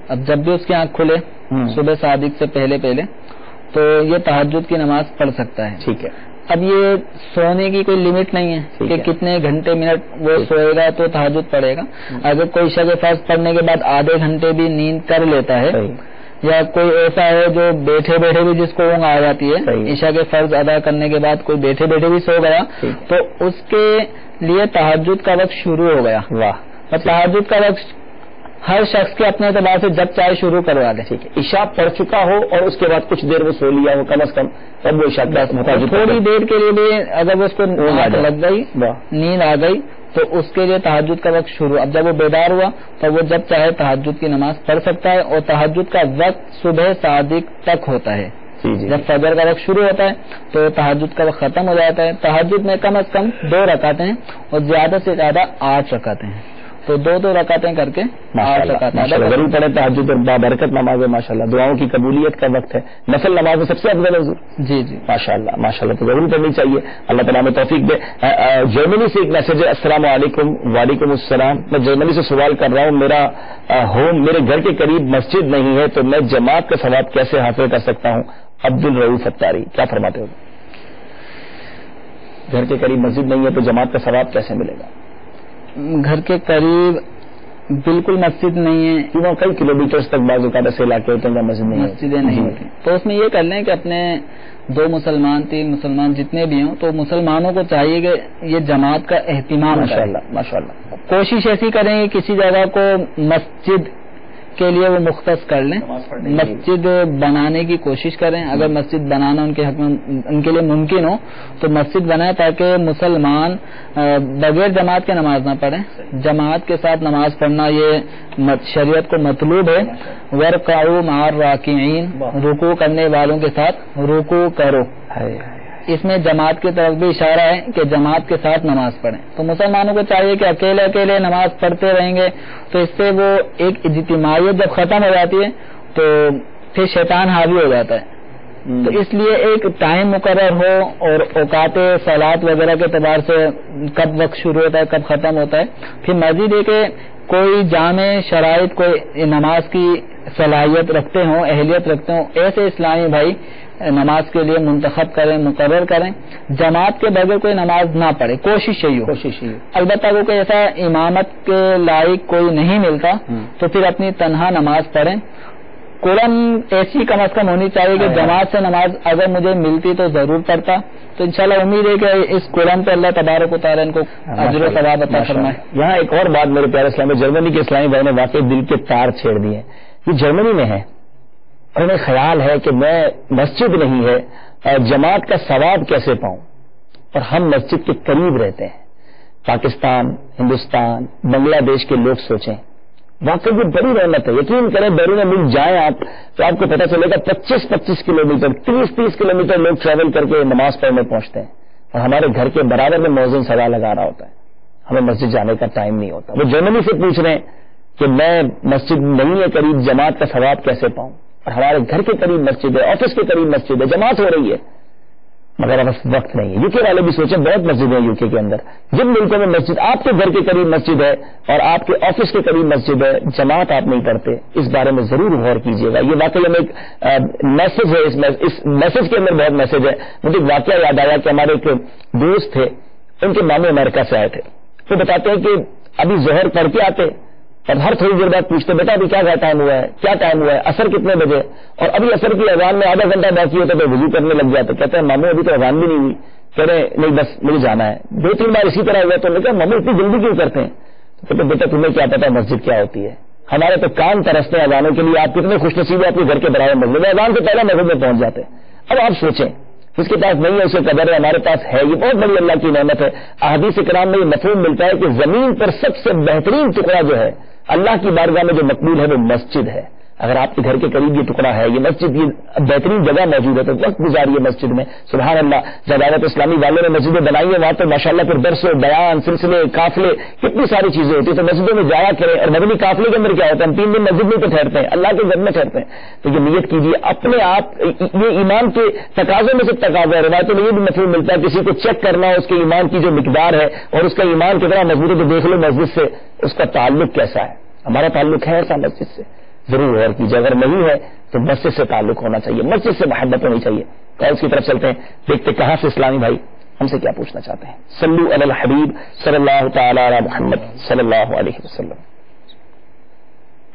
اب جب بھی اس کی آنکھ کھلے صبح صادق سے پہلے تو یہ تہجد کی نماز پڑھ سکتا ہے. ٹھیک ہے. اب یہ سونے کی کوئی لمٹ نہیں ہے کہ کتنے گھنٹے منٹ وہ سوئے گا تو تہجد پڑھے گا. اگر کوئی عشاء کے فرض پڑھنے کے بعد آدھے گھنٹے بھی نیند کر لیتا ہے، یا کوئی ایسا ہے جو بیٹھے بھی جس کو اونگ آ جاتی ہے عشاء کے فرض ادا کرنے کے بعد، کوئی بیٹھے بھی سو گیا، تو اس کے لیے تہجد کا وقت شروع ہو گیا. واہ. اور تہجد کا وقت ہر شخص کے اپنے اعتبار سے جب چاہے شروع کروا دے. ٹھیک ہے. عشاء پڑھ چکا ہو اور اس کے بعد کچھ دیر وہ سو لیا ہو کم از کم، تب وہ عشاء تھوڑی دیر کے لیے بھی اگر وہ اس کو لگ گئی، نیند آ گئی، تو اس کے لیے تہجد کا وقت شروع. اب جب وہ بیدار ہوا تو وہ جب چاہے تہجد کی نماز پڑھ سکتا ہے. اور تہجد کا وقت صبح صادق تک ہوتا ہے. جب فجر کا وقت شروع ہوتا ہے تو تہجد کا وقت ختم ہو جاتا ہے. تہجد میں کم از کم 2 رکعتیں ہیں اور زیادہ سے زیادہ 8 رکعتیں ہیں. تو 2 رکعتیں کر کے 8 رکعتیں ضرور پڑھے. تہجد بابرکت نماز ہے ماشاءاللہ, دعاؤں کی قبولیت کا وقت ہے, نفل نماز میں سب سے افضل ہے حضور. جی جی ماشاءاللہ ماشاءاللہ, تو ضرور پڑھنی چاہیے. اللہ تعالیٰ میں توفیق دے. جرمنی سے ایک میسج ہے, السلام علیکم. وعلیکم السلام. میں جرمنی سے سوال کر رہا ہوں, میرا ہوم میرے گھر کے قریب مسجد نہیں ہے, تو میں جماعت کا ثواب کیسے حاصل کر سکتا ہوں؟ عبد الرؤوف اتاری. کیا فرماتے ہو؟ گھر کے قریب مسجد نہیں ہے تو جماعت کا ثواب کیسے ملے گا؟ گھر کے قریب بالکل مسجد نہیں ہے, کیوں کئی کلومیٹر تک بعض اوقات ایسے علاقے ہوتے ہیں مسجد نہیں, مسجدیں نہیں ہوتی, تو اس میں یہ کر لیں کہ اپنے 2 مسلمان 3 مسلمان جتنے بھی ہوں, تو مسلمانوں کو چاہیے کہ یہ جماعت کا اہتمام ماشاءاللہ کوشش ایسی کریں کہ کسی جگہ کو مسجد کے لیے وہ مختص کر لیں, مسجد بنانے کی کوشش کریں. اگر مسجد بنانا ان کے حق میں ان کے لیے ممکن ہو تو مسجد بنائیں, تاکہ مسلمان بغیر جماعت کے نماز نہ پڑھیں. جماعت کے ساتھ نماز پڑھنا یہ شریعت کو مطلوب ہے. وَارْكَعُوا مَعَ الرَّاكِعِينَ, رکوع کرنے والوں کے ساتھ رکوع کرو. اس میں جماعت کی طرف بھی اشارہ ہے کہ جماعت کے ساتھ نماز پڑھیں. تو مسلمانوں کو چاہیے کہ اکیلے اکیلے نماز پڑھتے رہیں گے تو اس سے وہ ایک اجتماعیت جب ختم ہو جاتی ہے تو پھر شیطان حاوی ہو جاتا ہے. تو اس لیے ایک ٹائم مقرر ہو اور اوقات صلات وغیرہ کے اعتبار سے کب وقت شروع ہوتا ہے کب ختم ہوتا ہے. پھر مزید ہے کہ کوئی جامع شرائط کوئی نماز کی صلاحیت رکھتے ہوں, اہلیت رکھتے ہوں, ایسے اسلامی بھائی نماز کے لیے منتخب کریں, مقرر کریں. جماعت کے بغیر کوئی نماز نہ پڑھے, کوشش یہی ہو. البتہ وہ کوئی ایسا امامت کے لائق کوئی نہیں ملتا تو پھر اپنی تنہا نماز پڑھیں. قرآن ایسی کم از کم ہونی چاہیے کہ جماعت سے نماز اگر مجھے ملتی تو ضرور پڑھتا. تو انشاءاللہ امید ہے کہ اس قرآن پہ اللہ تبارک و تعالیٰ ان کو اجر و ثواب عطا فرمائے. یہاں ایک اور بات میرے پیارے اسلامی, جرمنی کے اسلامی بھائی نے واقعی دل کے تار چھیڑ دیے. یہ جرمنی میں ہے اور انہیں خیال ہے کہ میں مسجد نہیں ہے جماعت کا ثواب کیسے پاؤں, اور ہم مسجد کے قریب رہتے ہیں. پاکستان, ہندوستان, بنگلہ دیش کے لوگ سوچیں, واقعی یہ بڑی رحمت ہے. یقین کریں بیرون ملک جائیں آپ تو آپ کو پتہ چلے گا 25-25 کلومیٹر 30-30 کلومیٹر لوگ ٹریول کر کے نماز پڑھنے پہنچتے ہیں, اور ہمارے گھر کے برابر میں مؤذن سزا لگا رہا ہوتا ہے. ہمیں مسجد جانے کا ٹائم نہیں ہوتا. وہ جرمنی سے پوچھ رہے ہیں کہ میں مسجد نہیں ہے قریب, جماعت کا ثواب کیسے پاؤں, اور ہمارے گھر کے قریب مسجد ہے, آفس کے قریب مسجد ہے, جماعت ہو رہی ہے, مگر اب وقت نہیں ہے. یوکے والے بھی سوچیں, بہت مسجد ہیں یوکے کے اندر. جن ملکوں میں مسجد آپ کے گھر کے قریب مسجد ہے اور آپ کے آفس کے قریب مسجد ہے, جماعت آپ نہیں پڑھتے, اس بارے میں ضرور غور کیجیے گا. یہ واقعی ہمیں ایک میسج ہے, اس میسج کے اندر بہت میسج ہے. مجھے ایک واقعہ یاد آیا کہ ہمارے ایک دوست تھے, ان کے ماموں امریکہ سے آئے تھے. وہ بتاتے ہیں کہ ابھی ظہر پڑھ کے آتے اور ہر تھوڑی دیر بعد پوچھتے, بیٹا ابھی کیا ٹائم ہوا ہے, کیا ٹائم ہوا ہے, عصر کتنے بجے, اور ابھی عصر کی اذان میں آدھا گھنٹہ باقی ہوتا تو وضو کرنے لگ جاتا. کہتے ہیں ماموں ابھی تو اذان بھی نہیں ہوئی. کہہ رہے نہیں بس مجھے جانا ہے. 2-3 بار اسی طرح ہوا تو میں کہا ماموں اتنی جلدی کیوں کرتے ہیں؟ تو کہتے بیٹا تمہیں کیا پتا مسجد کیا ہوتی ہے, ہمارے تو کان ترستے ہیں اذانوں کے لیے. آپ کتنے خوش نصیب ہیں, آپ کے گھر کے برابر مسجد ہے, اذان سے پہلے مسجد میں پہنچ جاتے ہیں. اب آپ سوچیں, جس کے پاس نہیں ہے اسے قدر ہے, ہمارے پاس ہے, یہ بہت بڑی اللہ کی نعمت ہے. احادیث کرام میں یہ مفہوم ملتا ہے کہ زمین پر سب سے بہترین ٹکڑا جو ہے اللہ کی بارگاہ میں جو مقبول ہے وہ مسجد ہے. اگر آپ کے گھر کے قریب یہ ٹکڑا ہے, یہ مسجد, یہ بہترین جگہ موجود ہے, تو وقت گزاریے مسجد میں. سبحان اللہ, جدارت اسلامی والوں نے مسجدیں بنائی ہیں, وہاں تو ماشاءاللہ پھر درس و بیان, سلسلے, قافلے, کتنی ساری چیزیں ہوتی ہیں. تو مسجدوں میں جایا کریں. اور مدنی قافلے کے اندر کیا ہوتا ہے, ہم 3 دن مسجد میں تو ٹھہرتے ہیں, اللہ کے گھر میں ٹھہرتے ہیں. تو یہ نیت کیجیے اپنے آپ, یہ ایمان کے تقاضوں میں سے تقاضا ہے. روایتوں میں یہ بھی مفہوم ملتا ہے, کسی کو چیک کرنا اس کے ایمان کی جو مقدار ہے اور اس کا ایمان کتنا مضبوط ہے, تو دیکھ لو مسجد سے اس کا تعلق کیسا ہے. ہمارا تعلق ہے ایسا مسجد سے, ضرور غور کیجیے. اگر نہیں ہے تو مسجد سے تعلق ہونا چاہیے, مسجد سے محبت ہونی چاہیے. کالس کی طرف چلتے ہیں, دیکھتے کہاں سے اسلامی بھائی ہم سے کیا پوچھنا چاہتے ہیں. صلو علی الحبیب صلی اللہ تعالی علی محمد صلی اللہ علیہ وسلم.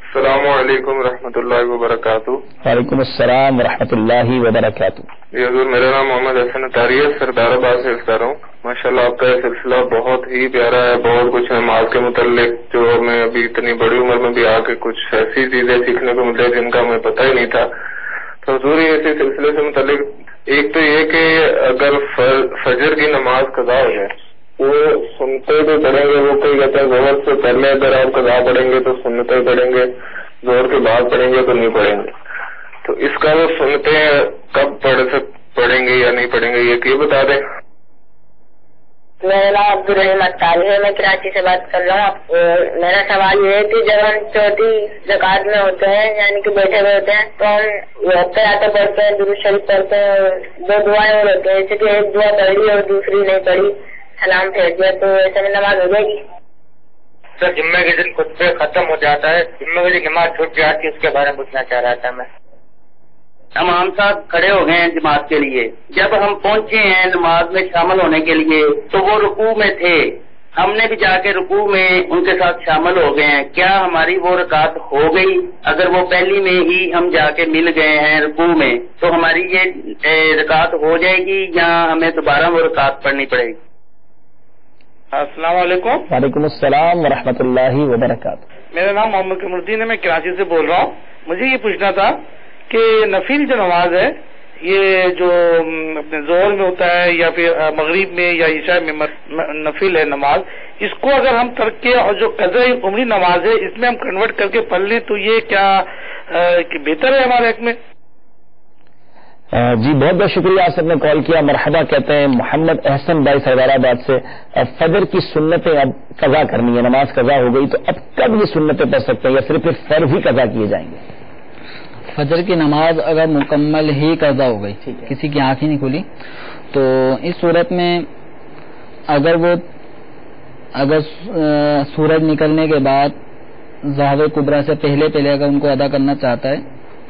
السلام علیکم ورحمۃ اللہ وبرکاتہ. وعلیکم السلام ورحمۃ اللہ وبرکاتہ. جی حضور, میرا نام محمد حسن اتاری ہے, سردار آباد سے رہتا ہوں. ماشاءاللہ آپ کا یہ سلسلہ بہت ہی پیارا ہے. بہت کچھ نماز کے متعلق جو میں ابھی اتنی بڑی عمر میں بھی آ کے کچھ ایسی چیزیں سیکھنے کو ملے جن کا ہمیں پتہ ہی نہیں تھا. تو حضور اسی سلسلے سے متعلق ایک تو یہ کہ اگر فجر کی نماز قضا ہو جائے, وہ سنتے بھی پڑھیں گے, وہ کوئی کہتے ہیں ظہر سے پہلے اگر آپ قضا پڑھیں گے تو سنتے پڑھیں گے, ظہر کے بعد پڑھیں گے تو نہیں پڑھیں گے. تو اس کا وہ سنتے ہیں کب پڑھیں گے یا نہیں پڑھیں گے, یہ بتا دیں. میرا نام عبدالرحیم اختاری ہے، میں کراچی سے بات کر رہا ہوں. میرا سوال یہ ہے کہ جب ہم چوتھی زکوٰۃ میں ہوتے ہیں یعنی کہ بیٹھے ہوئے ہوتے ہیں تو ہم آتے پڑھتے ہیں، درود شریف پڑھتے ہیں اور 2 دعائیں اور ہوتے ہیں، جیسے کہ ایک دعا پڑھی اور دوسری نہیں پڑھی، سلام پھیر دیا، تو ایسے میں نماز ہو جائے گی؟ سر جمعے کے دن خطبہ ختم ہو جاتا ہے، جمعے کے دن نماز چھوٹ جاتی ہے، اس کے بارے میں پوچھنا چاہ رہا تھا میں. امام صاحب کھڑے ہو گئے ہیں جماعت کے لیے، جب ہم پہنچے ہیں نماز میں شامل ہونے کے لیے تو وہ رکوع میں تھے، ہم نے بھی جا کے رکوع میں ان کے ساتھ شامل ہو گئے ہیں، کیا ہماری وہ رکعت ہو گئی؟ اگر وہ پہلی میں ہی ہم جا کے مل گئے ہیں رکوع میں تو ہماری یہ رکعت ہو جائے گی یا ہمیں دوبارہ وہ رکعت پڑھنی پڑے گی؟ السلام علیکم. وعلیکم السلام ورحمۃ اللہ وبرکاتہ. میرا نام محمد قمر الدین ہے، میں کراچی سے بول رہا ہوں. مجھے یہ پوچھنا تھا کہ نفل جو نماز ہے یہ جو اپنے ظہر میں ہوتا ہے یا پھر مغرب میں یا عشاء میں نفل ہے نماز، اس کو اگر ہم ترک کے اور جو قضاء عمری نماز ہے اس میں ہم کنورٹ کر کے پڑھ لیں تو یہ کیا بہتر ہے ہمارے حق میں؟ جی بہت بہت شکریہ، آپ سب نے کال کیا. مرحبا کہتے ہیں محمد احسن بھائی سردار آباد سے. فجر کی سنتیں اب قضا کرنی ہے، نماز قضا ہو گئی تو اب کب یہ سنتیں پڑھ سکتے ہیں یا صرف فرض ہی قضا کیے جائیں گے؟ فجر کی نماز اگر مکمل ہی قضا ہو گئی، کسی کی آنکھ ہی نہیں کھلی، تو اس صورت میں اگر سورج نکلنے کے بعد ظہر کبریٰ سے پہلے اگر ان کو ادا کرنا چاہتا ہے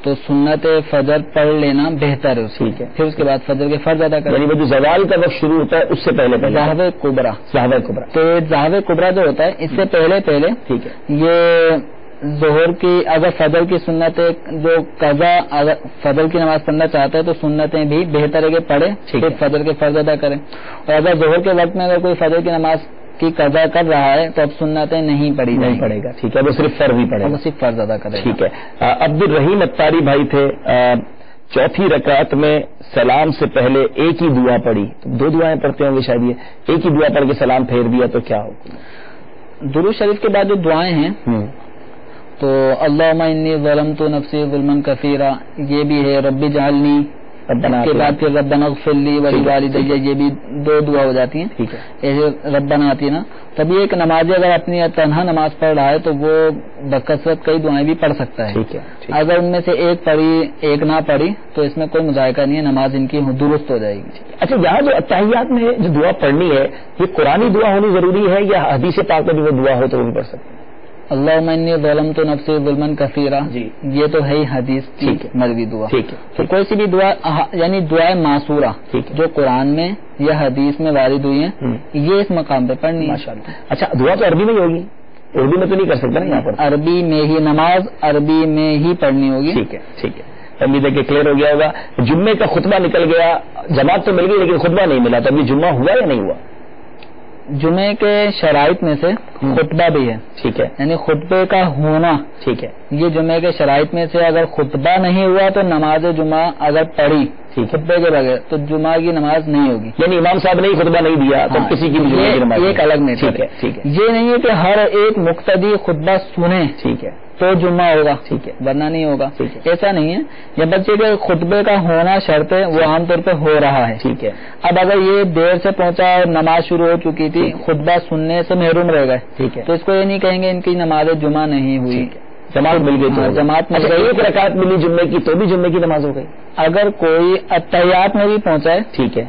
تو سنت فجر پڑھ لینا بہتر ہے. ٹھیک ہے، پھر اس کے بعد فجر کے فرض ادا کریں. یعنی وہ جو زوال کا وقت شروع ہوتا ہے اس سے پہلے ظہر کبریٰ تو ظہر کبریٰ جو ہوتا ہے اس سے پہلے ٹھیک ہے، یہ ظہر کی اگر فجر کی سنتیں جو قضا اگر فجر کی نماز پڑھنا چاہتا ہے تو سنتیں بھی بہتر ہے کہ پڑھے، پھر فجر کے فرض ادا کریں. اور اگر ظہر کے وقت میں اگر کوئی فجر کی نماز کی قضا کر رہا ہے تو اب سنتیں نہیں پڑے گا. ٹھیک ہے، وہ صرف فرض ہی پڑے گا، وہ صرف فرض ادا کرے. ٹھیک ہے. عبدالرحیم اختاری بھائی تھے، چوتھی رکعت میں سلام سے پہلے ایک ہی دعا پڑھی، 2 دعائیں پڑھتے ہوں گے شاید، یہ ایک ہی دعا پڑھ کے سلام پھیر دیا تو کیا ہوگا؟ درود شریف کے بعد جو دعائیں ہیں تو اللہم انی ظلمت نفسی ظلما کثیرا، یہ بھی ہے، ربی جعلنی، کے بعد پھر ربنا اغفر لی ولوالدی، یہ بھی 2 دعا ہو جاتی ہیں. ٹھیک ہے، ایسے ربنا آتینا. تب ایک نمازی اگر اپنی تنہا نماز پڑھ رہا ہے تو وہ بکثرت کئی دعائیں بھی پڑھ سکتا ہے. ٹھیک ہے. اگر ان میں سے ایک پڑھی ایک نہ پڑھی تو اس میں کوئی مذائقہ نہیں ہے، نماز ان کی درست ہو جائے گی. اچھا، یہاں جو اتحیات میں جو دعا پڑھنی ہے یہ قرآنی دعا ہونی ضروری ہے یا حدیث پاک میں بھی وہ دعا ہو تو وہ بھی پڑھ سکتے ہیں؟ اللہم انی ظلمت نفسی ظلما کثیرا، یہ تو ہے ہی حدیث کی مروی دعا. ٹھیک ہے، تو کوئی سی بھی دعا یعنی دعائے معصورہ جو قرآن میں یا حدیث میں وارد ہوئی ہیں یہ اس مقام پہ پڑھنی ہے. ماشاءاللہ. اچھا، دعا تو عربی میں ہی ہوگی، اردو میں تو نہیں کر سکتا نا یہاں پر؟ عربی میں ہی، نماز عربی میں ہی پڑھنی ہوگی. ٹھیک ہے، ٹھیک ہے، امید ہے کہ کلیئر ہو گیا ہوگا. جمعے کا خطبہ نکل گیا، جماعت تو مل گئی لیکن خطبہ نہیں ملا، تو ابھی جمعہ ہوا یا نہیں ہوا؟ جمعے کے شرائط میں سے خطبہ بھی ہے. ٹھیک ہے، یعنی خطبے کا ہونا. ٹھیک ہے، یہ جمعے کے شرائط میں سے اگر خطبہ نہیں ہوا تو نماز جمعہ اگر پڑھی خطبے کے بغیر تو جمعہ کی نماز نہیں ہوگی. یعنی امام صاحب نے خطبہ نہیں دیا تو کسی کی بھی نماز ایک الگ نہیں. ٹھیک ہے، ٹھیک ہے. یہ نہیں ہے کہ ہر ایک مقتدی خطبہ سنے ٹھیک ہے تو جمعہ ہوگا، ٹھیک ہے، ورنہ نہیں ہوگا. ٹھیک ہے، ایسا نہیں ہے. جب بچے کے خطبے کا ہونا شرط ہے وہ عام طور پہ ہو رہا ہے. ٹھیک ہے. اب اگر یہ دیر سے پہنچا اور نماز شروع ہو چکی تھی، خطبہ سننے سے محروم رہ گئے، ٹھیک ہے، تو اس کو یہ نہیں کہیں گے ان کی نماز جمعہ نہیں ہوئی. جماعت مل گئی تو جماعت مل گئی. ایک رکعت ملی جمعے کی تو بھی جمعے کی نماز ہو گئی. اگر کوئی اتحیات میں بھی پہنچا ہے، ٹھیک ہے،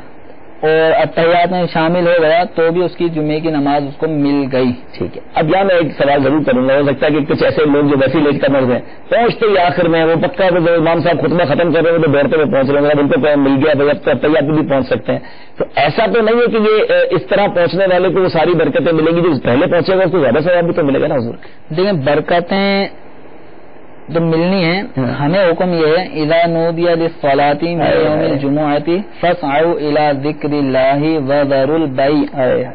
اور اتحیات میں شامل ہو گیا تو بھی اس کی جمعے کی نماز اس کو مل گئی. ٹھیک ہے. اب یہاں میں ایک سوال ضرور کروں گا، ہو سکتا ہے کہ کچھ ایسے لوگ جو ویسے لیٹ کر مرض ہیں پہنچتے ہی آخر میں وہ پکا امام صاحب خطبہ ختم کر رہے ہیں تو دوڑتے ہوئے پہنچ رہے ہیں، اب ان کو مل گیا بھائی اب تو اتحیات بھی پہنچ سکتے ہیں. تو ایسا تو نہیں ہے کہ یہ اس طرح پہنچنے والے کو وہ ساری برکتیں ملیں گی، جو پہلے پہنچے گا اس کو زیادہ ثواب بھی تو ملے گا نا حضور؟ دیکھیں برکتیں تو ملنی ہے. ہمیں حکم یہ ہے اذا نودی للصلاۃ من یوم الجمعۃ فاسعوا الی ذکر اللہ وذروا البیع،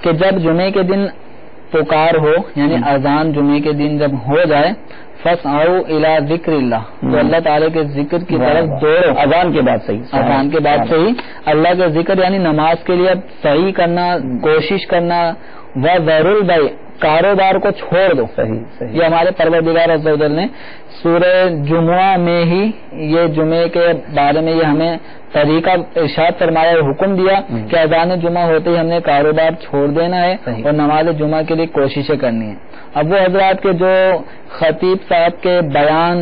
کہ جب جمعے کے دن پکار ہو یعنی اذان جمعے کے دن جب ہو جائے، فاسعوا الی ذکر اللہ، تو اللہ تعالی کے ذکر کی طرف دوڑو. اذان کے بعد صحیح، اذان کے بعد صحیح اللہ کے ذکر یعنی نماز کے لیے صحیح کرنا، کوشش کرنا. وذروا البیع، کاروبار کو چھوڑ دو. صحیح. یہ ہمارے پروردگار عز و جل نے سورہ جمعہ میں ہی یہ جمعے کے بارے میں یہ ہمیں طریقہ ارشاد فرمایا، حکم دیا کہ اذان جمعہ ہوتے ہی ہم نے کاروبار چھوڑ دینا ہے اور نماز جمعہ کے لیے کوششیں کرنی ہے. اب وہ حضرات کے جو خطیب صاحب کے بیان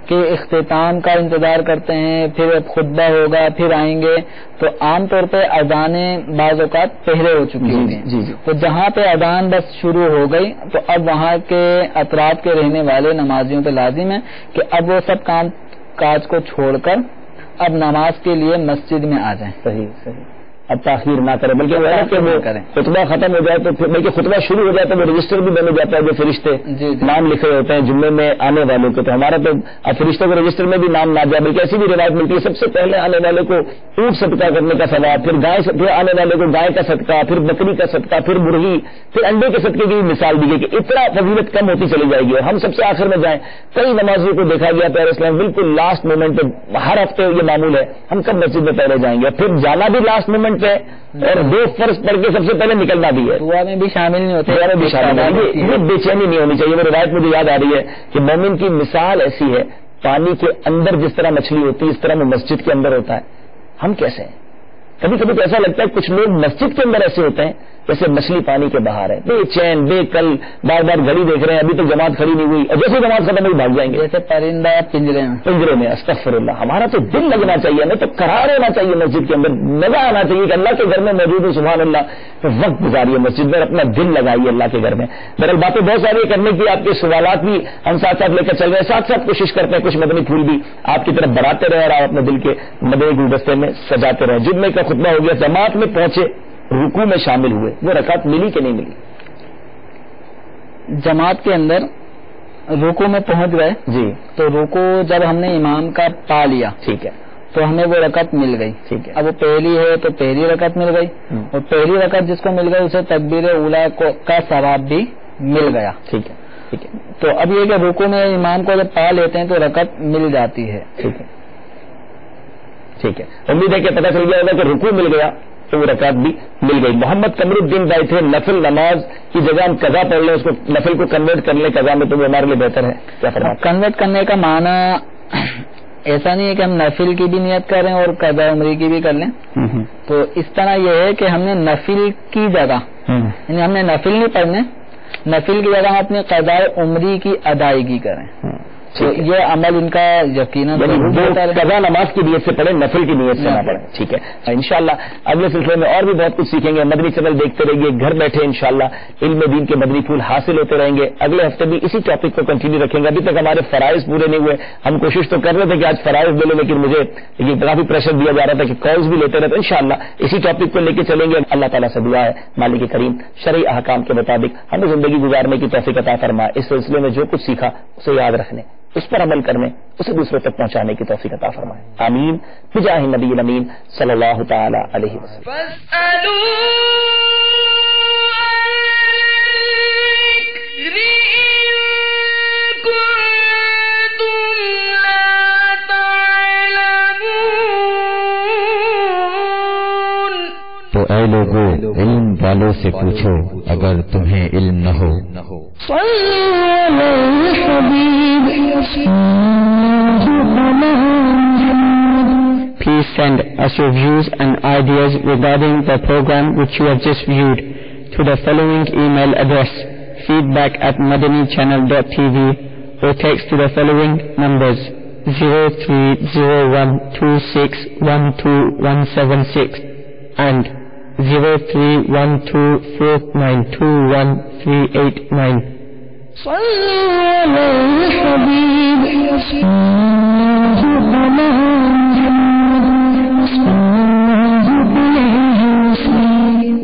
کے اختتام کا انتظار کرتے ہیں، پھر خطبہ ہوگا، پھر آئیں گے، تو عام طور پہ اذانیں بعض اوقات پہلے ہو چکی ہوتی ہیں. تو جہاں پہ اذان بس شروع ہو گئی تو اب وہاں کے اطراف کے رہنے والے نمازیوں پہ لازم ہے کہ اب وہ سب کام کاج کو چھوڑ کر اب نماز کے لیے مسجد میں آ جائیں. صحیح. اب تاخیر نہ کریں، بلکہ وہ کریں. خطبہ ختم ہو جائے تو پھر بلکہ خطبہ شروع ہو جائے تو وہ رجسٹر بھی بن جاتا ہے، جو فرشتے نام لکھے ہوتے ہیں جمعے میں آنے والوں کے. تو ہمارا تو اب فرشتوں کے رجسٹر میں بھی نام نہ جائے، بلکہ ایسی بھی روایت ملتی ہے سب سے پہلے آنے والے کو اونٹ صدقہ کرنے کا ثواب، پھر گائے، پھر آنے والے کو گائے کا صدقہ، پھر بکری کا صدقہ، پھر مرغی، پھر انڈے کے صدقے کی بھی مثال دی گئی کہ اتنا فضیلت کم ہوتی چلی جائے گی اور ہم سب سے آخر میں جائیں. کئی نمازیوں کو دیکھا گیا پیارے اسلام بالکل لاسٹ مومنٹ پہ، ہر ہفتے یہ معمول ہے ہم کب مسجد میں پہلے جائیں گے، پھر جانا بھی لاسٹ مومنٹ پہ اور دو فرض پڑھ کے سب سے پہلے نکلنا بھی ہے. دعا میں بھی شامل نہیں ہوتے، بھی شامل نہیں. یہ بے چینی نہیں ہونی چاہیے. وہ روایت مجھے یاد آ رہی ہے کہ مومن کی مثال ایسی ہے، پانی کے اندر جس طرح مچھلی ہوتی ہے اس طرح وہ مسجد کے اندر ہوتا ہے. ہم کیسے ہیں؟ کبھی کبھی تو ایسا لگتا ہے کچھ لوگ مسجد کے اندر ایسے ہوتے ہیں جیسے مچھلی پانی کے باہر ہے، بے چین بے کل، بار بار گھڑی دیکھ رہے ہیں، ابھی تک جماعت کھڑی نہیں ہوئی، اور جیسے جماعت ختم ہوئی بھاگ جائیں گے جیسے پرندہ پنجرے میں. استغفر اللہ. ہمارا تو دل لگنا چاہیے، ہمیں تو قرار ہونا چاہیے مسجد کے اندر، مزہ آنا چاہیے کہ اللہ کے گھر میں موجود ہے. سبحان اللہ. تو وقت گزاریے مسجد میں، اپنا دل لگائیے اللہ کے گھر میں. بہرحال باتیں بہت ساری کرنے کی، آپ کے سوالات بھی ہم ساتھ ساتھ لے کر چل رہے ہیں، ساتھ ساتھ کوشش کرتے ہیں کچھ مدنی پھول بھی آپ کی طرف بڑھاتے رہے اور آپ اپنے دل کے مدنی گلدستے میں سجاتے رہے. جمعے کا خطبہ ہو گیا، جماعت میں پہنچے، رکوع میں شامل ہوئے، وہ رکعت ملی کہ نہیں ملی؟ جماعت کے اندر رکوع میں پہنچ گئے جی، تو رکوع جب ہم نے امام کا پا لیا، ٹھیک ہے، تو ہمیں وہ رکعت مل گئی. ٹھیک ہے. اب وہ پہلی ہے تو پہلی رکعت مل گئی، اور پہلی رکعت جس کو مل گئی اسے تکبیر اولیٰ کا ثواب بھی مل گیا. ٹھیک ہے. ٹھیک ہے. تو اب یہ کہ رکوع میں امام کو جب پا لیتے ہیں تو رکعت مل جاتی ہے. ٹھیک ہے. ٹھیک ہے. امید ہے کہ پتہ چل گیا ہوگا کہ رکوع مل گیا تو وہ رکعت بھی مل گئی. محمد قمر الدین بھائی تھے، نفل نماز کی جگہ ہم قضا پڑھ لیں، اس کو نفل کو کنورٹ کر لیں قضا میں، تو وہ ہمارے لیے بہتر ہے. کیا فرماتے ہیں؟ کنورٹ کرنے کا معنی ایسا نہیں ہے کہ ہم نفل کی بھی نیت کریں اور قضا عمری کی بھی کر لیں. تو اس طرح یہ ہے کہ ہم نے نفل کی جگہ، یعنی ہم نے نفل نہیں پڑھنے، نفل کی جگہ ہم اپنی قضا عمری کی ادائیگی کریں. تو یہ عمل ان کا یقیناً قضا نماز کی نیت سے پڑھیں، نفل کی نیت سے نہ پڑھیں. ٹھیک ہے. انشاءاللہ اگلے سلسلے میں اور بھی بہت کچھ سیکھیں گے. مدنی چینل دیکھتے رہیے، گھر بیٹھے انشاءاللہ علم دین کے مدنی پھول حاصل ہوتے رہیں گے. اگلے ہفتے بھی اسی ٹاپک کو کنٹینیو رکھیں گے. ابھی تک ہمارے فرائض پورے نہیں ہوئے، ہم کوشش تو کر رہے تھے کہ آج فرائض لے لیں، لیکن مجھے یہ کافی پریشر دیا جا رہا تھا کہ کالز بھی لیتے رہتے. انشاءاللہ اسی ٹاپک کو لے کے چلیں گے. اللہ تعالیٰ سے دعا ہے مالک کریم شرعی احکام کے مطابق ہمیں زندگی گزارنے کی توفیق عطا فرمائے. اس سلسلے میں جو کچھ سیکھا اسے یاد رکھنے، اس پر عمل کرنے، اسے دوسروں تک پہنچانے کی توفیق عطا فرمائے. آمین بجاہ نبی الامین صلی اللہ تعالی علیہ وسلم. تو اے لوگو علم والوں سے پوچھو اگر تمہیں علم نہ ہو. Please send us your views and ideas regarding the program which you have just viewed to the following email address: feedback@madanichannel.tv, or text to the following numbers: 030126127176 and 0312492139.